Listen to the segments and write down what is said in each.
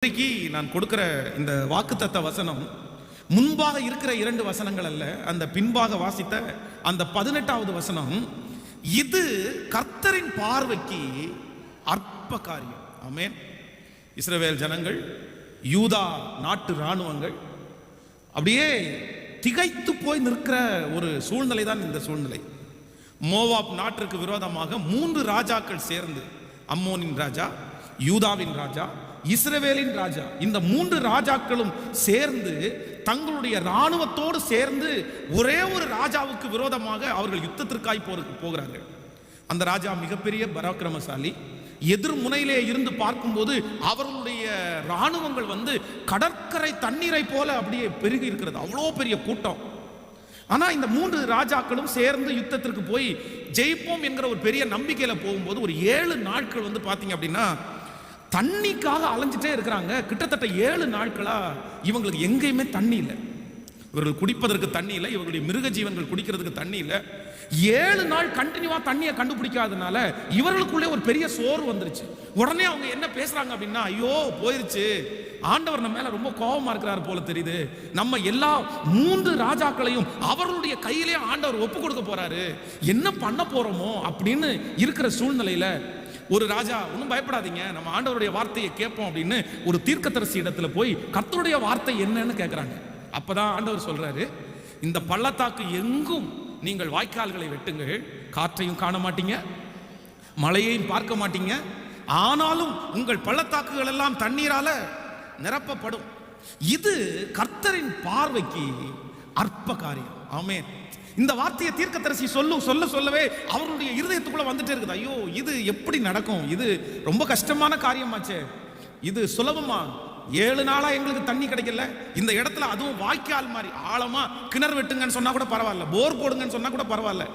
இன்றைக்கு நான் கொடுக்கிற இந்த வாக்குத்தத்த வசனம் முன்பாக இருக்கிற 2 வசனங்கள் அல்ல, அந்த பின்பாக வாசித்த அந்த 18வது வசனம். இது கர்த்தரின் பார்வைக்கு அற்ப காரியம். ஆமென். இஸ்ரவேல் ஜனங்கள், யூதா நாட்டு இராணுவங்கள் அப்படியே திகைத்து போய் நிற்கிற ஒரு சூழ்நிலை தான் இந்த சூழ்நிலை. மோவாப் நாட்டிற்கு விரோதமாக 3 ராஜாக்கள் சேர்ந்து, அம்மோனின் ராஜா, யூதாவின் ராஜா, இஸ்ரவேலின் ராஜா, இந்த 3 ராஜாக்களும் சேர்ந்து தங்களுடைய இராணுவத்தோடு சேர்ந்து ஒரே ஒரு ராஜாவுக்கு விரோதமாக அவர்கள் யுத்தத்திற்காய் போகிறார்கள். அந்த ராஜா மிகப்பெரிய பராக்கிரமசாலி. எதிர் முனையிலே இருந்து பார்க்கும்போது அவர்களுடைய இராணுவங்கள் கடற்கரை தண்ணீரை போல அப்படியே பெருகி இருக்கிறது, அவ்வளோ பெரிய கூட்டம். ஆனா இந்த 3 ராஜாக்களும் சேர்ந்து யுத்தத்திற்கு போய் ஜெயிப்போம் என்கிற ஒரு பெரிய நம்பிக்கையில போகும்போது ஒரு 7 நாட்கள் பாத்தீங்க அப்படின்னா தண்ணிக்காக அலைஞ்சிட்டே இருக்கிறாங்க. கிட்டத்தட்ட 7 நாட்களா இவங்களுக்கு எங்கேயுமே தண்ணி இல்லை. இவர்கள் குடிப்பதற்கு தண்ணி இல்லை, இவர்களுடைய மிருக ஜீவன்கள் குடிக்கிறதுக்கு தண்ணி இல்லை. 7 நாள் கண்டினியூவா தண்ணியை கண்டுபிடிக்காதனால இவர்களுக்குள்ளே ஒரு பெரிய சோர்வு வந்துருச்சு. உடனே அவங்க என்ன பேசுறாங்க அப்படின்னா, ஐயோ போயிருச்சு, ஆண்டவர் நம்ம மேல ரொம்ப கோபமா இருக்கிறார் போல தெரியுது, நம்ம எல்லா 3 ராஜாக்களையும் அவர்களுடைய கையிலே ஆண்டவர் ஒப்பு கொடுக்க போறாரு, என்ன பண்ண போறோமோ அப்படின்னு இருக்கிற சூழ்நிலையில ஒரு ராஜா, ஒன்றும் பயப்படாதீங்க, நம்ம ஆண்டவருடைய வார்த்தையை கேட்போம் அப்படின்னு ஒரு தீர்க்கதரிசி இடத்துல போய் கர்த்தருடைய வார்த்தை என்னன்னு கேட்குறாங்க. அப்பதான் ஆண்டவர் சொல்றாரு, இந்த பள்ளத்தாக்கு எங்கும் நீங்கள் வாய்க்கால்களை வெட்டுங்கள், காற்றையும் காண மாட்டீங்க, மழையையும் பார்க்க மாட்டீங்க, ஆனாலும் உங்கள் பள்ளத்தாக்குகள் எல்லாம் தண்ணீரால நிரப்பப்படும். இது கர்த்தரின் பார்வைக்கு அற்ப காரியம். ஆமென். இந்த வார்த்தையை தீர்க்கதரிசி சொல்லவே அவருடைய இருதயத்துக்குள்ள வந்துட்டே இருக்குது. ஐயோ இது எப்படி நடக்கும், இது ரொம்ப கஷ்டமான காரியமாச்சே, இது சுலபமா? 7 நாளா எங்களுக்கு தண்ணி கிடைக்கல, இந்த இடத்துல அதுவும் வாய்க்கால் மாதிரி ஆழமா கிணறு வெட்டுங்கன்னு சொன்னா கூட பரவாயில்ல, போர் போடுங்கன்னு சொன்னா கூட பரவாயில்ல,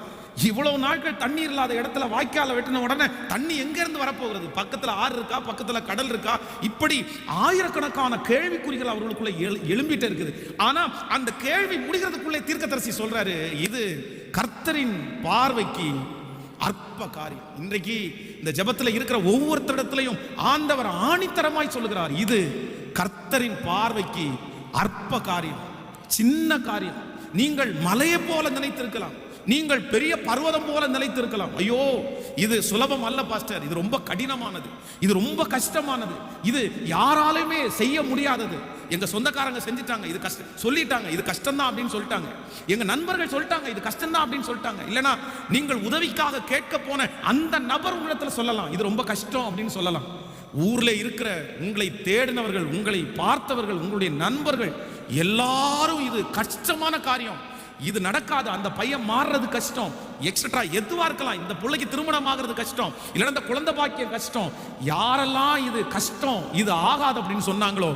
இவ்வளவு நாட்கள் தண்ணீர் இல்லாத இடத்துல வாய்க்கால வெட்டின உடனே தண்ணி எங்க இருந்து வரப்போகிறது? பக்கத்துல ஆறு இருக்கா, பக்கத்துல கடல் இருக்கா? இப்படி ஆயிரக்கணக்கான கேள்விக்குறிகள் அவர்களுக்குள்ள எழும்பிட்டே இருக்குது. ஆனா அந்த கேள்வி முடிகிறதுக்குள்ளே தீர்க்கதரிசி சொல்றாரு, இது கர்த்தரின் பார்வைக்கு அற்ப காரியம். இன்றைக்கு இந்த ஜெபத்துல இருக்கிற ஒவ்வொருத்தரிடத்திலையும் ஆண்டவர் ஆணித்தரமாய் சொல்லுகிறார், இது கர்த்தரின் பார்வைக்கு அற்ப காரியம், சின்ன காரியம். நீங்கள் மலையை போல நினைத்திருக்கலாம், நீங்கள் பெரிய பர்வதம் போல நிலைத்திருக்கலாம். ஐயோ இது சுலபம் அல்ல பாஸ்டர், இது ரொம்ப கடினமானது, இது ரொம்ப கஷ்டமானது, இது யாராலுமே செய்ய முடியாதது. எங்க சொந்தக்காரங்க செஞ்சிட்டாங்க, இது கஷ்டம் சொல்லிட்டாங்க, இது கஷ்டம் தான் அப்படின்னு சொல்லிட்டாங்க. எங்க நண்பர்கள் சொல்லிட்டாங்க, இது கஷ்டம் தான் அப்படின்னு சொல்லிட்டாங்க. இல்லனா நீங்கள் உதவிக்காக கேட்க போன அந்த நபர் உங்களிடத்துல சொல்லலாம், இது ரொம்ப கஷ்டம் அப்படின்னு சொல்லலாம். ஊர்ல இருக்கிற உங்களை தேடினவர்கள், உங்களை பார்த்தவர்கள், உங்களுடைய நண்பர்கள் எல்லாரும் இது கஷ்டமான காரியம், இது நடக்காது, அந்த பையன் மாறுறது கஷ்டம், எக்ஸெட்ரா எதுவா இருக்கலாம், இந்த பிள்ளைக்கு திருமணம் ஆகிறது கஷ்டம், இல்லைன்னா இந்த குழந்தை பாக்கியம் கஷ்டம், யாரெல்லாம் இது கஷ்டம், இது ஆகாது அப்படின்னு சொன்னாங்களோ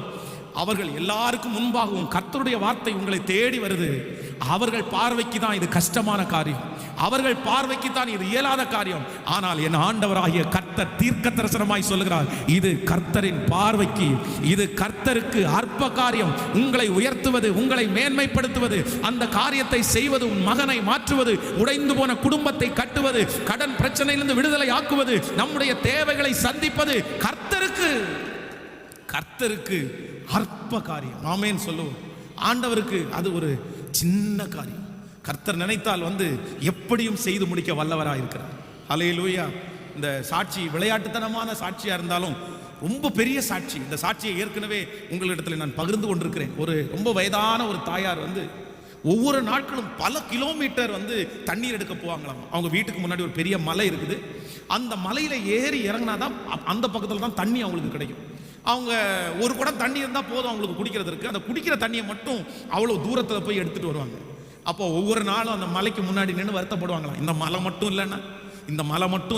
அவர்கள் எல்லாருக்கும் முன்பாகவும் கர்த்தருடைய வார்த்தை உங்களை தேடி வருது. அவர்கள் பார்வைக்கு தான் இது கஷ்டமான காரியம், அவர்கள் பார்வைக்கு தான் இது இயலாத காரியம். ஆனால் என் ஆண்டவராகிய கர்த்தர் தீர்க்க தரிசனமாய் சொல்லுகிறார், இது கர்த்தரின் பார்வைக்கு, இது கர்த்தருக்கு அற்ப காரியம். உங்களை உயர்த்துவது, உங்களை மேன்மைப்படுத்துவது, அந்த காரியத்தை செய்வது, உன் மகனை மாற்றுவது, உடைந்து போன குடும்பத்தை கட்டுவது, கடன் பிரச்சனையிலிருந்து விடுதலை ஆக்குவது, நம்முடைய தேவைகளை சந்திப்பது கர்த்தருக்கு அற்ப காரியம். ஆமென் சொல்லுவோம். ஆண்டவருக்கு அது ஒரு சின்ன காரியம். கர்த்தர் நினைத்தால் எப்படியும் செய்து முடிக்க வல்லவராக இருக்கிறார். ஹல்லேலூயா. இந்த சாட்சி விளையாட்டுத்தனமான சாட்சியா இருந்தாலும் ரொம்ப பெரிய சாட்சி. இந்த சாட்சியை ஏற்கனவே உங்களிடத்தில் நான் பகிர்ந்து கொண்டிருக்கிறேன். ஒரு ரொம்ப வயதான ஒரு தாயார் ஒவ்வொரு நாட்களும் பல கிலோமீட்டர் தண்ணீர் எடுக்க போவாங்களாம். அவங்க வீட்டுக்கு முன்னாடி ஒரு பெரிய மலை இருக்குது, அந்த மலையில ஏறி இறங்கினாதான் அந்த பக்கத்துல தான் தண்ணி அவங்களுக்கு கிடைக்கும். அவங்க ஒரு குடம் தண்ணி இருந்தால் போதும் அவங்களுக்கு குடிக்கிறதுக்கு, அந்த குடிக்கிற தண்ணியை மட்டும் அவ்வளோ தூரத்தில் போய் எடுத்துட்டு வருவாங்க. அப்போ ஒவ்வொரு நாளும் அந்த மலைக்கு முன்னாடி நின்று வருத்தப்படுவாங்களாம், இந்த மலை மட்டும்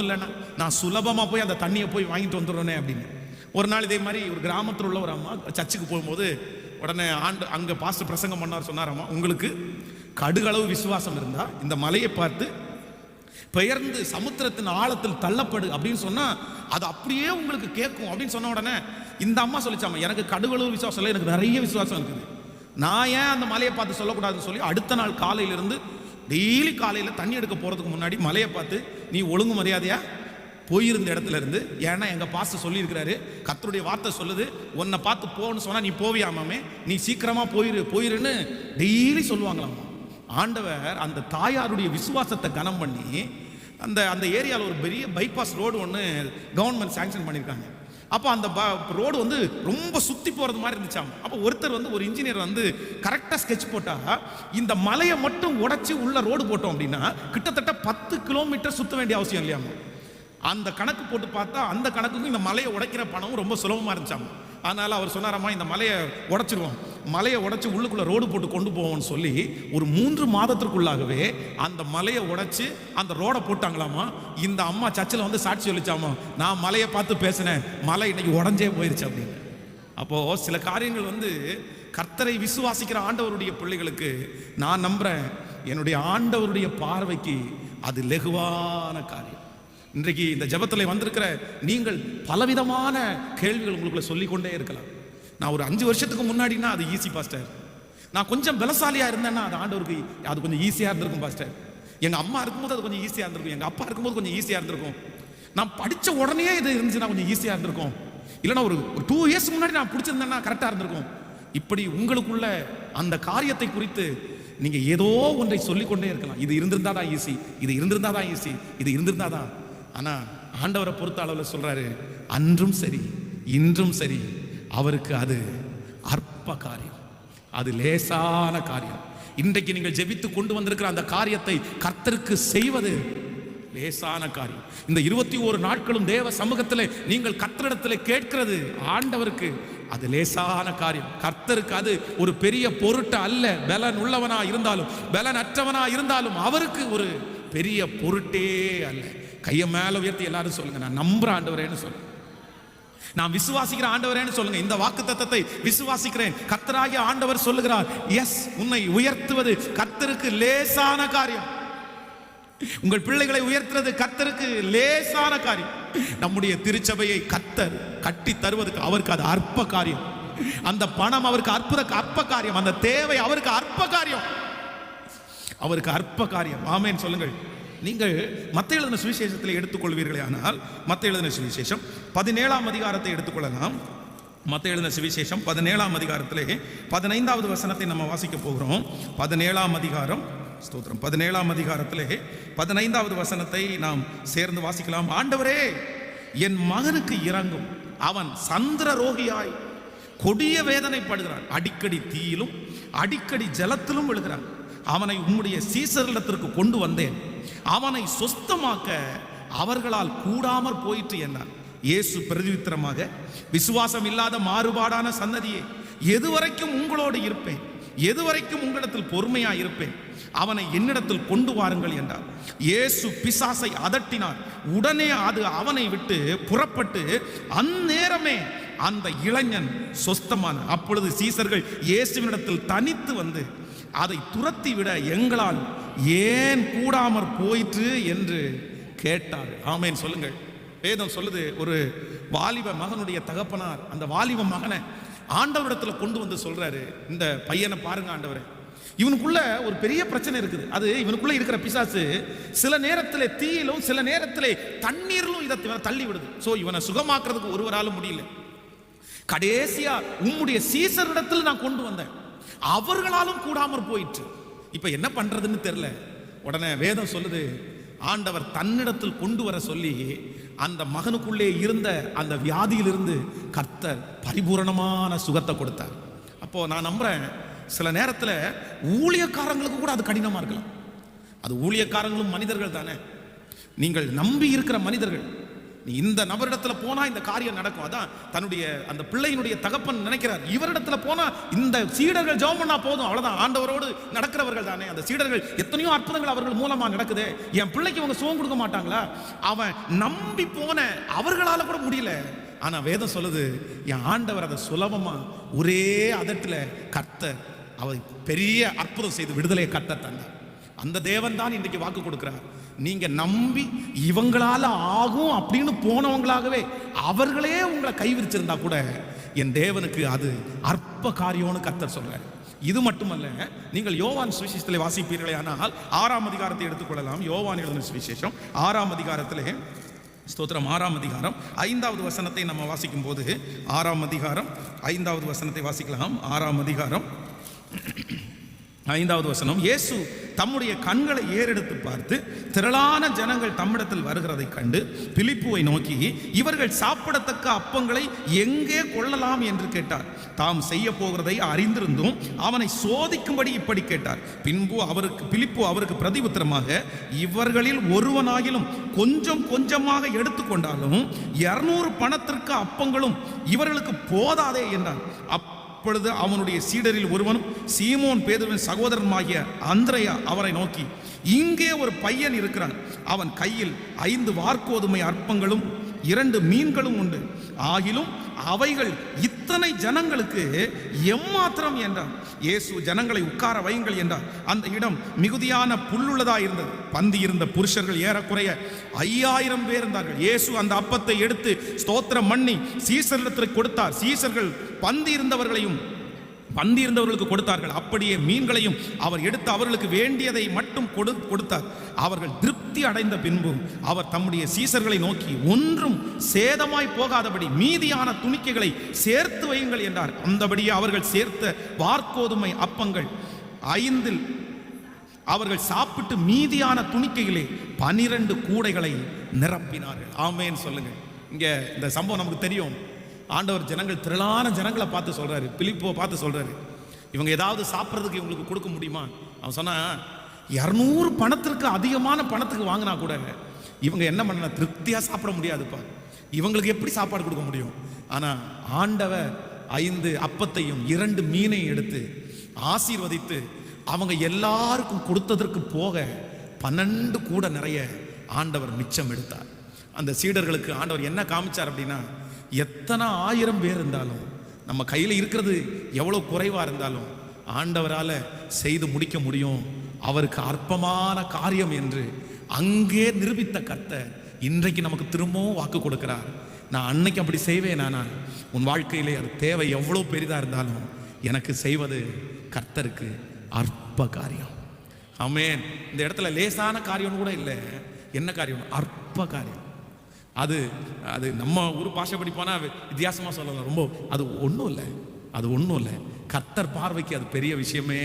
இல்லைன்னா நான் சுலபமாக போய் அந்த தண்ணியை போய் வாங்கிட்டு வந்துடுறேனே அப்படின்னு. ஒரு நாள் இதே மாதிரி ஒரு கிராமத்தில் உள்ள ஒரு அம்மா சர்ச்சுக்கு போகும்போது உடனே அங்கே பாஸ்டர் பிரசங்கம் பண்ணார், சொன்னாராம்மா, உங்களுக்கு கடுகளவு விசுவாசம் இருந்தா இந்த மலையை பார்த்து பெயர்ந்து சமுத்திரத்தின் ஆழத்தில் தள்ளப்படு அப்படின்னு சொன்னா அது அப்படியே உங்களுக்கு கேட்கும் அப்படின்னு சொன்ன உடனே இந்த அம்மா சொல்லிச்சாமா, எனக்கு கடுகளவு விசுவாசம் இல்லை, எனக்கு நிறைய விசுவாசம் இருக்குது, நான் ஏன் அந்த மலையை பார்த்து சொல்லக்கூடாதுன்னு சொல்லி அடுத்த நாள் காலையிலிருந்து டெய்லி காலையில் தண்ணி எடுக்க போறதுக்கு முன்னாடி மலையை பார்த்து, நீ ஒழுங்கு மரியாதையா போயிருந்த இடத்துல இருந்து, ஏன்னா எங்க பாஸ்டர் சொல்லியிருக்கிறாரு, கர்த்தருடைய வார்த்தை சொல்லுது, உன்னை பார்த்து போன்னு சொன்னா நீ போவியாமாமே, நீ சீக்கிரமா போயிருன்னு டெய்லி சொல்லுவாங்களாம். ஆண்டவர் அந்த தாயாருடைய விசுவாசத்தை கனம் பண்ணி அந்த ஏரியாவில் ஒரு பெரிய பைபாஸ் ரோடு ஒன்று கவர்மெண்ட் சாங்ஷன் பண்ணியிருக்காங்க. அப்போ அந்த ரோடு வந்து ரொம்ப சுற்றி போகிறது மாதிரி இருந்துச்சாம். அப்போ ஒருத்தர் வந்து ஒரு இன்ஜினியர் வந்து கரெக்டாக ஸ்கெட்ச் போட்டால், இந்த மலையை மட்டும் உடைச்சி உள்ள ரோடு போட்டோம் அப்படின்னா கிட்டத்தட்ட 10 கிலோமீட்டர் சுற்ற வேண்டிய அவசியம் இல்லையாமா. அந்த கணக்கு போட்டு பார்த்தா அந்த கணக்குக்கும் இந்த மலையை உடைக்கிற பணமும் ரொம்ப சுலபமாக இருந்துச்சாமா. அதனால் அவர் சொன்னாராமா, இந்த மலையை உடைச்சிருவோம், மலையை உடைச்சி உள்ளுக்குள்ளே ரோடு போட்டு கொண்டு போவோம்னு சொல்லி ஒரு 3 மாதத்திற்குள்ளாகவே அந்த மலையை உடைச்சி அந்த ரோடை போட்டாங்களாமா. இந்த அம்மா சர்ச்சில் வந்து சாட்சி சொல்லிச்சாமா, நான் மலையை பார்த்து பேசினேன், மலை இன்னைக்கு உடஞ்சே போயிருச்சு அப்படின்னு. அப்போது சில காரியங்கள் வந்து கர்த்தரை விசுவாசிக்கிற ஆண்டவருடைய பிள்ளைகளுக்கு நான் நம்புகிறேன், என்னுடைய ஆண்டவருடைய பார்வைக்கு அது லெகுவான காரியம். இன்றைக்கு இந்த ஜெபத்தில் வந்திருக்கிற நீங்கள் பலவிதமான கேள்விகள் உங்களுக்குள்ள சொல்லிக்கொண்டே இருக்கலாம். நான் ஒரு 5 வருஷத்துக்கு முன்னாடினா அது ஈஸி பாஸ்டர், நான் கொஞ்சம் பலசாலியா இருந்தேன்னா அது ஆண்டவருக்கு அது கொஞ்சம் ஈஸியா இருந்திருக்கும் பாஸ்டர், எங்க அம்மா இருக்கும்போது அது கொஞ்சம் ஈஸியா இருந்திருக்கும், எங்க அப்பா இருக்கும்போது கொஞ்சம் ஈஸியா இருந்திருக்கும், நான் படிச்ச உடனே இது இருந்துச்சுன்னா கொஞ்சம் ஈஸியா இருந்திருக்கும், இல்லைன்னா ஒரு 2 இயர்ஸ் முன்னாடி நான் பிடிச்சிருந்தேன்னா கரெக்டா இருந்திருக்கும். இப்படி உங்களுக்குள்ள அந்த காரியத்தை குறித்து நீங்க ஏதோ ஒன்றை சொல்லிக்கொண்டே இருக்கலாம். இது இருந்திருந்தாதான் ஈஸி, இது இருந்திருந்தாதான் ஈஸி, இது இருந்திருந்தாதான். ஆனா ஆண்டவரை பொறுத்த அளவில் சொல்றாரு, அன்றும் சரி இன்றும் சரி அவருக்கு அது அற்ப காரியம், அது லேசான காரியம். இன்றைக்கு நீங்கள் ஜெபித்து கொண்டு வந்திருக்கிற அந்த காரியத்தை கர்த்தருக்கு செய்வது லேசான காரியம். இந்த 21 நாட்களும் தேவ சமூகத்தில் நீங்கள் கர்த்தரிடத்தில் கேட்கிறது ஆண்டவருக்கு அது லேசான காரியம். கர்த்தருக்கு அது ஒரு பெரிய பொருட்டு அல்ல. பலன் உள்ளவனா இருந்தாலும் பலன் அற்றவனா இருந்தாலும் அவருக்கு ஒரு பெரிய பொருட்டே அல்ல. கையை மேல உயர்த்தி எல்லாரும் சொல்லுங்க, நான் நம்புற ஆண்டவரேன்னு சொல்லுங்க, நான் விசுவாசிக்கிற ஆண்டவரேன்னு சொல்லுங்க. இந்த வாக்குத்தத்தத்தை விசுவாசிக்கிறேன். கர்த்தராகிய ஆண்டவர் சொல்லுகிறார், எஸ், உன்னை உயர்த்துவது கர்த்தருக்கு லேசான காரியம். உங்கள் பிள்ளைகளை உயர்த்துறது கர்த்தருக்கு லேசான காரியம். நம்முடைய திருச்சபையை கர்த்தர் கட்டி தருவதற்கு அவருக்கு அது அற்ப காரியம். அந்த பணம் அவருக்கு அற்ப காரியம். அந்த தேவை அவருக்கு அற்ப காரியம், அவருக்கு அற்ப காரியம். ஆமென் சொல்லுங்கள். நீங்கள் மத்தேயு எழுதின சுவிசேஷத்தில் எடுத்துக்கொள்வீர்களே ஆனால், மத்தேயு எழுதின சுவிசேஷம் 17ஆம் அதிகாரத்தை எடுத்துக்கொள்ளலாம். மத்தேயு எழுதின சுவிசேஷம் 17ஆம் அதிகாரத்திலே 15வது வசனத்தை நம்ம வாசிக்க போகிறோம். 17ஆம் அதிகாரம், ஸ்தோத்திரம், 17ஆம் அதிகாரத்திலே 15வது வசனத்தை நாம் சேர்ந்து வாசிக்கலாம். ஆண்டவரே, என் மகனுக்கு இரங்கும், அவன் சந்திர ரோகியாய் கொடிய வேதனைப்படுகிறான், அடிக்கடி தீயிலும் அடிக்கடி ஜலத்திலும் விழுகிறான். அவனை உம்முடைய சீசரிடத்திற்கு கொண்டு வந்தேன், அவனை சொஸ்தமாக்க அவர்களால் கூடாமற் போயிற்று என்றான். இயேசு பிரதியுத்தரமாக, விசுவாசம் இல்லாத மாறுபாடான சன்னதியே, எதுவரைக்கும் உங்களோடு இருப்பேன், எதுவரைக்கும் உங்களிடத்தில் பொறுமையா இருப்பேன், அவனை என்னிடத்தில் கொண்டு வாருங்கள் என்றார். இயேசு பிசாசை அதட்டினார். உடனே அது அவனை விட்டு புறப்பட்டு அந்நேரமே அந்த இளைஞன் சொஸ்தமான. அப்பொழுது சீசர்கள் இயேசுவினிடத்தில் தனித்து வந்து அதை துரத்தி விட எங்களால் ஏன் கூடாமற் போயிற்று என்று கேட்டார். ஆமென் சொல்லுங்கள். வேதம் சொல்லுது, ஒரு வாலிப மகனுடைய தகப்பனார் அந்த வாலிப மகனை ஆண்டவரிடத்துல கொண்டு வந்து சொல்றாரு, இந்த பையனை பாருங்க ஆண்டவரே, இவனுக்குள்ள ஒரு பெரிய பிரச்சனை இருக்குது. அது இவனுக்குள்ள இருக்கிற பிசாசு சில நேரத்தில் தீயிலும் சில நேரத்தில் தண்ணீரிலும் இதை தள்ளி விடுது. சோ இவனை சுகமாக்குறதுக்கு ஒருவராலும் முடியல. கடைசியா உம்முடைய சீசரிடத்தில் நான் கொண்டு வந்தேன், அவர்களாலும் கூடாமற் போயிற்று. இப்ப என்ன பண்றதுன்னு தெரியல. உடனே வேதம் சொல்லுது, ஆண்டவர் தன்னிடத்தில் கொண்டு வர சொல்லி அந்த மகனுக்குள்ளே இருந்த அந்த வியாதியிலிருந்து கர்த்தர் பரிபூரணமான சுகத்தை கொடுத்தார். அப்போ நான் நம்புறேன், சில நேரத்தில் ஊழியக்காரங்களுக்கு கூட அது கடினமா இருக்கலாம். அது ஊழியக்காரங்களும் மனிதர்கள் தானே, நீங்கள் நம்பி இருக்கிற மனிதர்கள். நீ இந்த நபரிடத்துல போனா இந்த காரியம் நடக்கும். அதான் தன்னுடைய அந்த பிள்ளையினுடைய தகப்பன் நினைக்கிறார், இவரிடத்துல போனா இந்த சீடர்கள் ஜெபம் பண்ணா போதும், அவ்வளவுதான். ஆண்டவரோடு நடக்கிறவர்கள் தானே, அந்த சீடர்கள் எத்தனையோ அற்புதங்கள் அவர்கள் மூலமா நடக்குது, என் பிள்ளைக்கு அவங்க சுகம் கொடுக்க மாட்டாங்களா? அவன் நம்பி போன அவர்களால கூட முடியல. ஆனா வேதம் சொல்லுது, என் ஆண்டவர் அதை சுலபமா ஒரே அதட்டுல கர்த்தர் அவரை பெரிய அற்புதம் செய்து விடுதலையை கர்த்தர் தந்தார். அந்த தேவன் தான் இன்றைக்கு வாக்கு கொடுக்கிறார். நீங்க நம்பி இவங்களால ஆகும் அப்படின்னு போனவங்களாகவே அவர்களே உங்களை கைவிரிச்சிருந்தா கூட என் தேவனுக்கு அது அற்ப காரியம்னு கர்த்தர் சொல்றாரு. இது மட்டுமல்ல, நீங்கள் யோவான் சுவிசேஷத்தில் வாசிப்பீர்களே ஆனால் 6ஆம் அதிகாரத்தை எடுத்துக்கொள்ளலாம். யோவான் எழுதின சுவிசேஷம் 6ஆம் அதிகாரத்திலே ஸ்தோத்திரம். 6ஆம் அதிகாரம் 5வது வசனத்தை நம்ம வாசிக்கும் போது, 6ஆம் அதிகாரம் 5வது வசனத்தை வாசிக்கலாம். 6ஆம் அதிகாரம் 5வது வசனம். இயேசு தம்முடைய கண்களை ஏறெடுத்து பார்த்து திரளான ஜனங்கள் தம்மிடத்தில் வருகிறதை கண்டு பிலிப்புவை நோக்கி, இவர்கள் சாப்பிடத்தக்க அப்பங்களை எங்கே கொள்ளலாம் என்று கேட்டார். தாம் செய்ய போகிறதை அறிந்திருந்தும் அவனை சோதிக்கும்படி இப்படி கேட்டார். பிலிப்பு அவருக்கு பிரதியுத்தரமாக, இவர்களில் ஒருவனாகிலும் கொஞ்சம் கொஞ்சமாக எடுத்துக்கொண்டாலும் 200 பணத்திற்கு அப்பங்களும் இவர்களுக்கு போதாதே என்றார். அப்பொழுது அவனுடைய சீடரில் ஒருவனும் சீமோன் பேதுருவின் சகோதரனுமாகிய அந்திரேயா அவரை நோக்கி, இங்கே ஒரு பையன் இருக்கிறான், அவன் கையில் 5 வாற்கோதுமை அற்பங்களும் 2 மீன்களும் உண்டு, ஆகிலும் அவைகள் இத்தனை ஜனங்களுக்கு எம்மாத்திரம் என்றார். இயேசு ஜனங்களை உட்கார வையுங்கள் என்றார். அந்த இடம் மிகுதியான புல்லுள்ளதா இருந்தது. பந்தி இருந்த புருஷர்கள் ஏறக்குறைய 5000 பேர் இருந்தார்கள். இயேசு அந்த அப்பத்தை எடுத்து ஸ்தோத்திரம் பண்ணி சீசரிடத்தில் கொடுத்தார். சீசர்கள் பந்தி இருந்தவர்களுக்கு கொடுத்தார்கள். அப்படியே மீன்களையும் அவர் எடுத்து அவர்களுக்கு வேண்டியதை மட்டும் கொடுத்தார். அவர்கள் திருப்தி அடைந்த பின்பும் அவர் தம்முடைய சீசர்களை நோக்கி, ஒன்றும் சேதமாய் போகாதபடி மீதியான துணிக்கைகளை சேர்த்து வையுங்கள் என்றார். அந்தபடியே அவர்கள் சேர்த்த வாற்கோதுமை அப்பங்கள் 5 அவர்கள் சாப்பிட்டு மீதியான துணிக்கைகளே 12 கூடைகளை நிரப்பினார்கள். ஆமென் சொல்லுங்க. இங்க இந்த சம்பவம் நமக்கு தெரியும். ஆண்டவர் திரளான ஜனங்களை பார்த்து சொல்றாரு, பிலிப்போ பார்த்து சொல்றாரு, இவங்க ஏதாவது சாப்பிட்றதுக்கு இவங்களுக்கு கொடுக்க முடியுமா? அவன் சொன்னா, 200 பணத்திற்கு அதிகமான பணத்துக்கு வாங்கினா கூட இவங்க என்ன பண்ண திருப்தியா சாப்பிட முடியாதுப்பா. இவங்களுக்கு எப்படி சாப்பாடு கொடுக்க முடியும்? ஆனா ஆண்டவர் 5 அப்பத்தையும் 2 மீனையும் எடுத்து ஆசீர்வதித்து அவங்க எல்லாருக்கும் கொடுத்ததற்கு போக 12 கூட நிறைய ஆண்டவர் மிச்சம் எடுத்தார். அந்த சீடர்களுக்கு ஆண்டவர் என்ன காமிச்சார் அப்படின்னா, எத்தனை 1000 பேர் இருந்தாலும், நம்ம கையில் இருக்கிறது எவ்வளோ குறைவாக இருந்தாலும் ஆண்டவரால் செய்து முடிக்க முடியும். அவருக்கு அற்பமான காரியம் என்று அங்கே நிரூபித்த கர்த்தர் இன்றைக்கு நமக்கு திரும்பவும் வாக்கு கொடுக்கிறார். நான் அன்னைக்கு அப்படி செய்வேன், ஆனால் உன் வாழ்க்கையிலே அது தேவை எவ்வளோ பெரிதாக இருந்தாலும் எனக்கு செய்வது கர்த்தருக்கு அற்ப காரியம். ஆமென். இந்த இடத்துல லேசான காரியம் கூட இல்லை. என்ன காரியம்? அற்ப காரியம். அது நம்ம ஊர் பாஷை படிப்பானா வித்தியாசமாக சொல்லலாம். ரொம்ப அது ஒன்றும் இல்லை. கர்த்தர் பார்வைக்கு அது பெரிய விஷயமே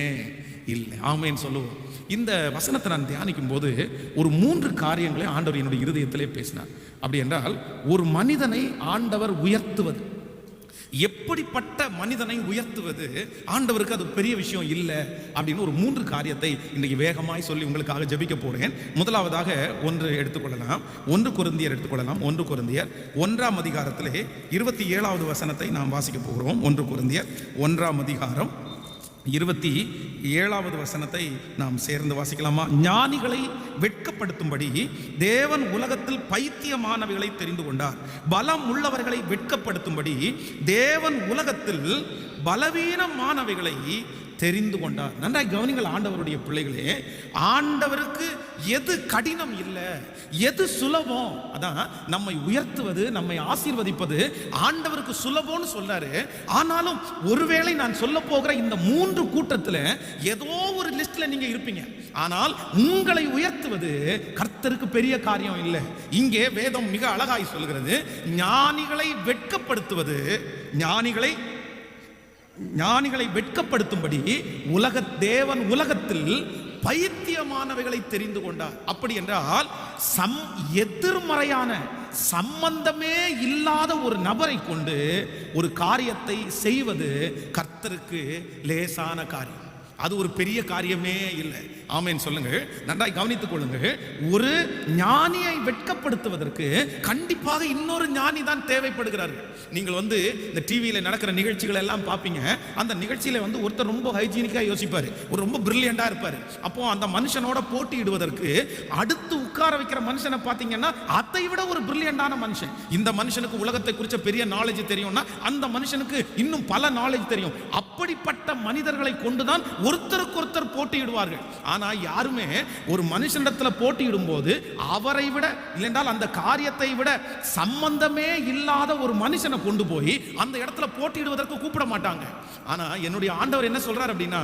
இல்லை. ஆமென் சொல்லுவோம். இந்த வசனத்தை நான் தியானிக்கும் போது ஒரு 3 காரியங்களை ஆண்டவர் என்னுடைய இருதயத்திலே பேசினார். அப்படி என்றால், ஒரு மனிதனை ஆண்டவர் உயர்த்துவது, எப்படிப்பட்ட மனிதனை உயர்த்துவது ஆண்டவருக்கு அது பெரிய விஷயம் இல்லை அப்படின்னு ஒரு 3 காரியத்தை இன்னைக்கு வேகமாய் சொல்லி உங்களுக்காக ஜெபிக்க போறேன். முதலாவதாக 1 எடுத்துக்கொள்ளலாம். 1 கொரிந்தியர் எடுத்துக்கொள்ளலாம். 1 கொரிந்தியர் 1ஆம் அதிகாரத்திலே 27வது வசனத்தை நாம் வாசிக்க போகிறோம். 1 கொரிந்தியர் 1ஆம் அதிகாரம் 27வது வசனத்தை நாம் சேர்ந்து வாசிக்கலாமா? ஞானிகளை வெட்கப்படுத்தும்படி தேவன் உலகத்தில் பைத்தியமானவைகளை தெரிந்து கொண்டார், பலம் உள்ளவர்களை வெட்கப்படுத்தும்படி தேவன் உலகத்தில் பலவீனமானவைகளை தெரிந்து கொண்டார். நன்றாய் கவனிங்கள் ஆண்டவருடைய பிள்ளைகளே. ஆண்டவருக்கு எது கடினம் இல்லை, எது சுலபம், அதான் நம்மை உயர்த்துவது, நம்மை ஆசீர்வதிப்பது ஆண்டவருக்கு சுலபம்னு சொல்றாரு. ஆனாலும் ஒருவேளை நான் சொல்ல போகிற இந்த 3 கூட்டத்தில் ஏதோ ஒரு லிஸ்ட்ல நீங்க இருப்பீங்க. ஆனால் உங்களை உயர்த்துவது கர்த்தருக்கு பெரிய காரியம் இல்லை. இங்கே வேதம் மிக அழகாய் சொல்கிறது, ஞானிகளை வெட்கப்படுத்துவது, ஞானிகளை வெட்கப்படுத்தும்படி தேவன் உலகத்தில் பைத்தியமானவைகளை தெரிந்து கொண்டார். அப்படி என்றால் எதிர்மறையான சம்பந்தமே இல்லாத ஒரு நபரை கொண்டு ஒரு காரியத்தை செய்வது கர்த்தருக்கு லேசான காரியம். அது ஒரு பெரிய காரியமே இல்லை. ஆமென் சொல்லுங்க. நன்றாய் கவனித்துக் கொள்ளுங்க. ஒரு ஞானியை வெட்கப்படுத்துவதற்கு கண்டிப்பாக இன்னொரு ஞானி தான் தேவைப்படுகிறார்கள். நீங்கள் இந்த டிவியில நடக்கிற நிகழ்ச்சிகள் எல்லாம் பார்ப்பீங்க. அந்த நிகழ்ச்சியில ஒருத்தர் ரொம்ப ஹைஜீனிக்கா யோசிப்பாரு, ஒரு ரொம்ப பிரில்லியண்டா இருப்பாரு. அப்போ அந்த மனுஷனோட போட்டியிடுவதற்கு அடுத்து உட்கார வைக்கிற மனுஷனை பார்த்தீங்கன்னா அதை விட ஒரு பிரில்லியண்டான மனுஷன். இந்த மனுஷனுக்கு உலகத்தை குறித்த பெரிய நாலேஜ் தெரியும்னா அந்த மனுஷனுக்கு இன்னும் பல நாலேஜ் தெரியும். அப்படிப்பட்ட மனிதர்களை கொண்டுதான் ஒருத்தருக்கு ஒருத்தர் போட்டியிடுவார்கள். ஆனா யாருமே ஒரு மனுஷனிடத்துல போட்டியிடும் போது அவரை விட இல்லைன்றால் அந்த காரியத்தை விட சம்பந்தமே இல்லாத ஒரு மனுஷனை கொண்டு போய் அந்த இடத்துல போட்டியிடுவதற்கு கூப்பிட மாட்டாங்க. ஆனா என்னுடைய ஆண்டவர் என்ன சொல்றார் அப்படின்னா,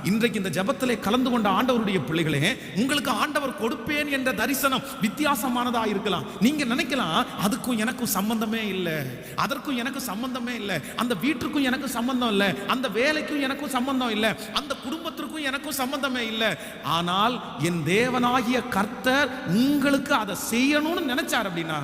இன்றைக்கு இந்த ஜெபத்திலே கலந்து கொண்ட ஆண்டவருடைய பிள்ளைகளே, உங்களுக்கு ஆண்டவர் கொடுப்பேன் என்ற தரிசனம் வித்தியாசமானதா இருக்கலாம். நீங்க நினைக்கலாம் அதுக்கும் எனக்கும் சம்பந்தமே இல்லை, அதற்கும் எனக்கு சம்பந்தமே இல்லை, அந்த வீட்டுக்கும் எனக்கு சம்பந்தம் இல்லை, அந்த வேலைக்கும் எனக்கும் சம்பந்தம் இல்லை, அந்த குடும்பத்திற்கும் எனக்கும் சம்பந்தமே இல்லை. ஆனால் என் தேவனாகிய கர்த்தர் உங்களுக்கு அதை செய்யணும்னு நினைச்சார் அப்படின்னா,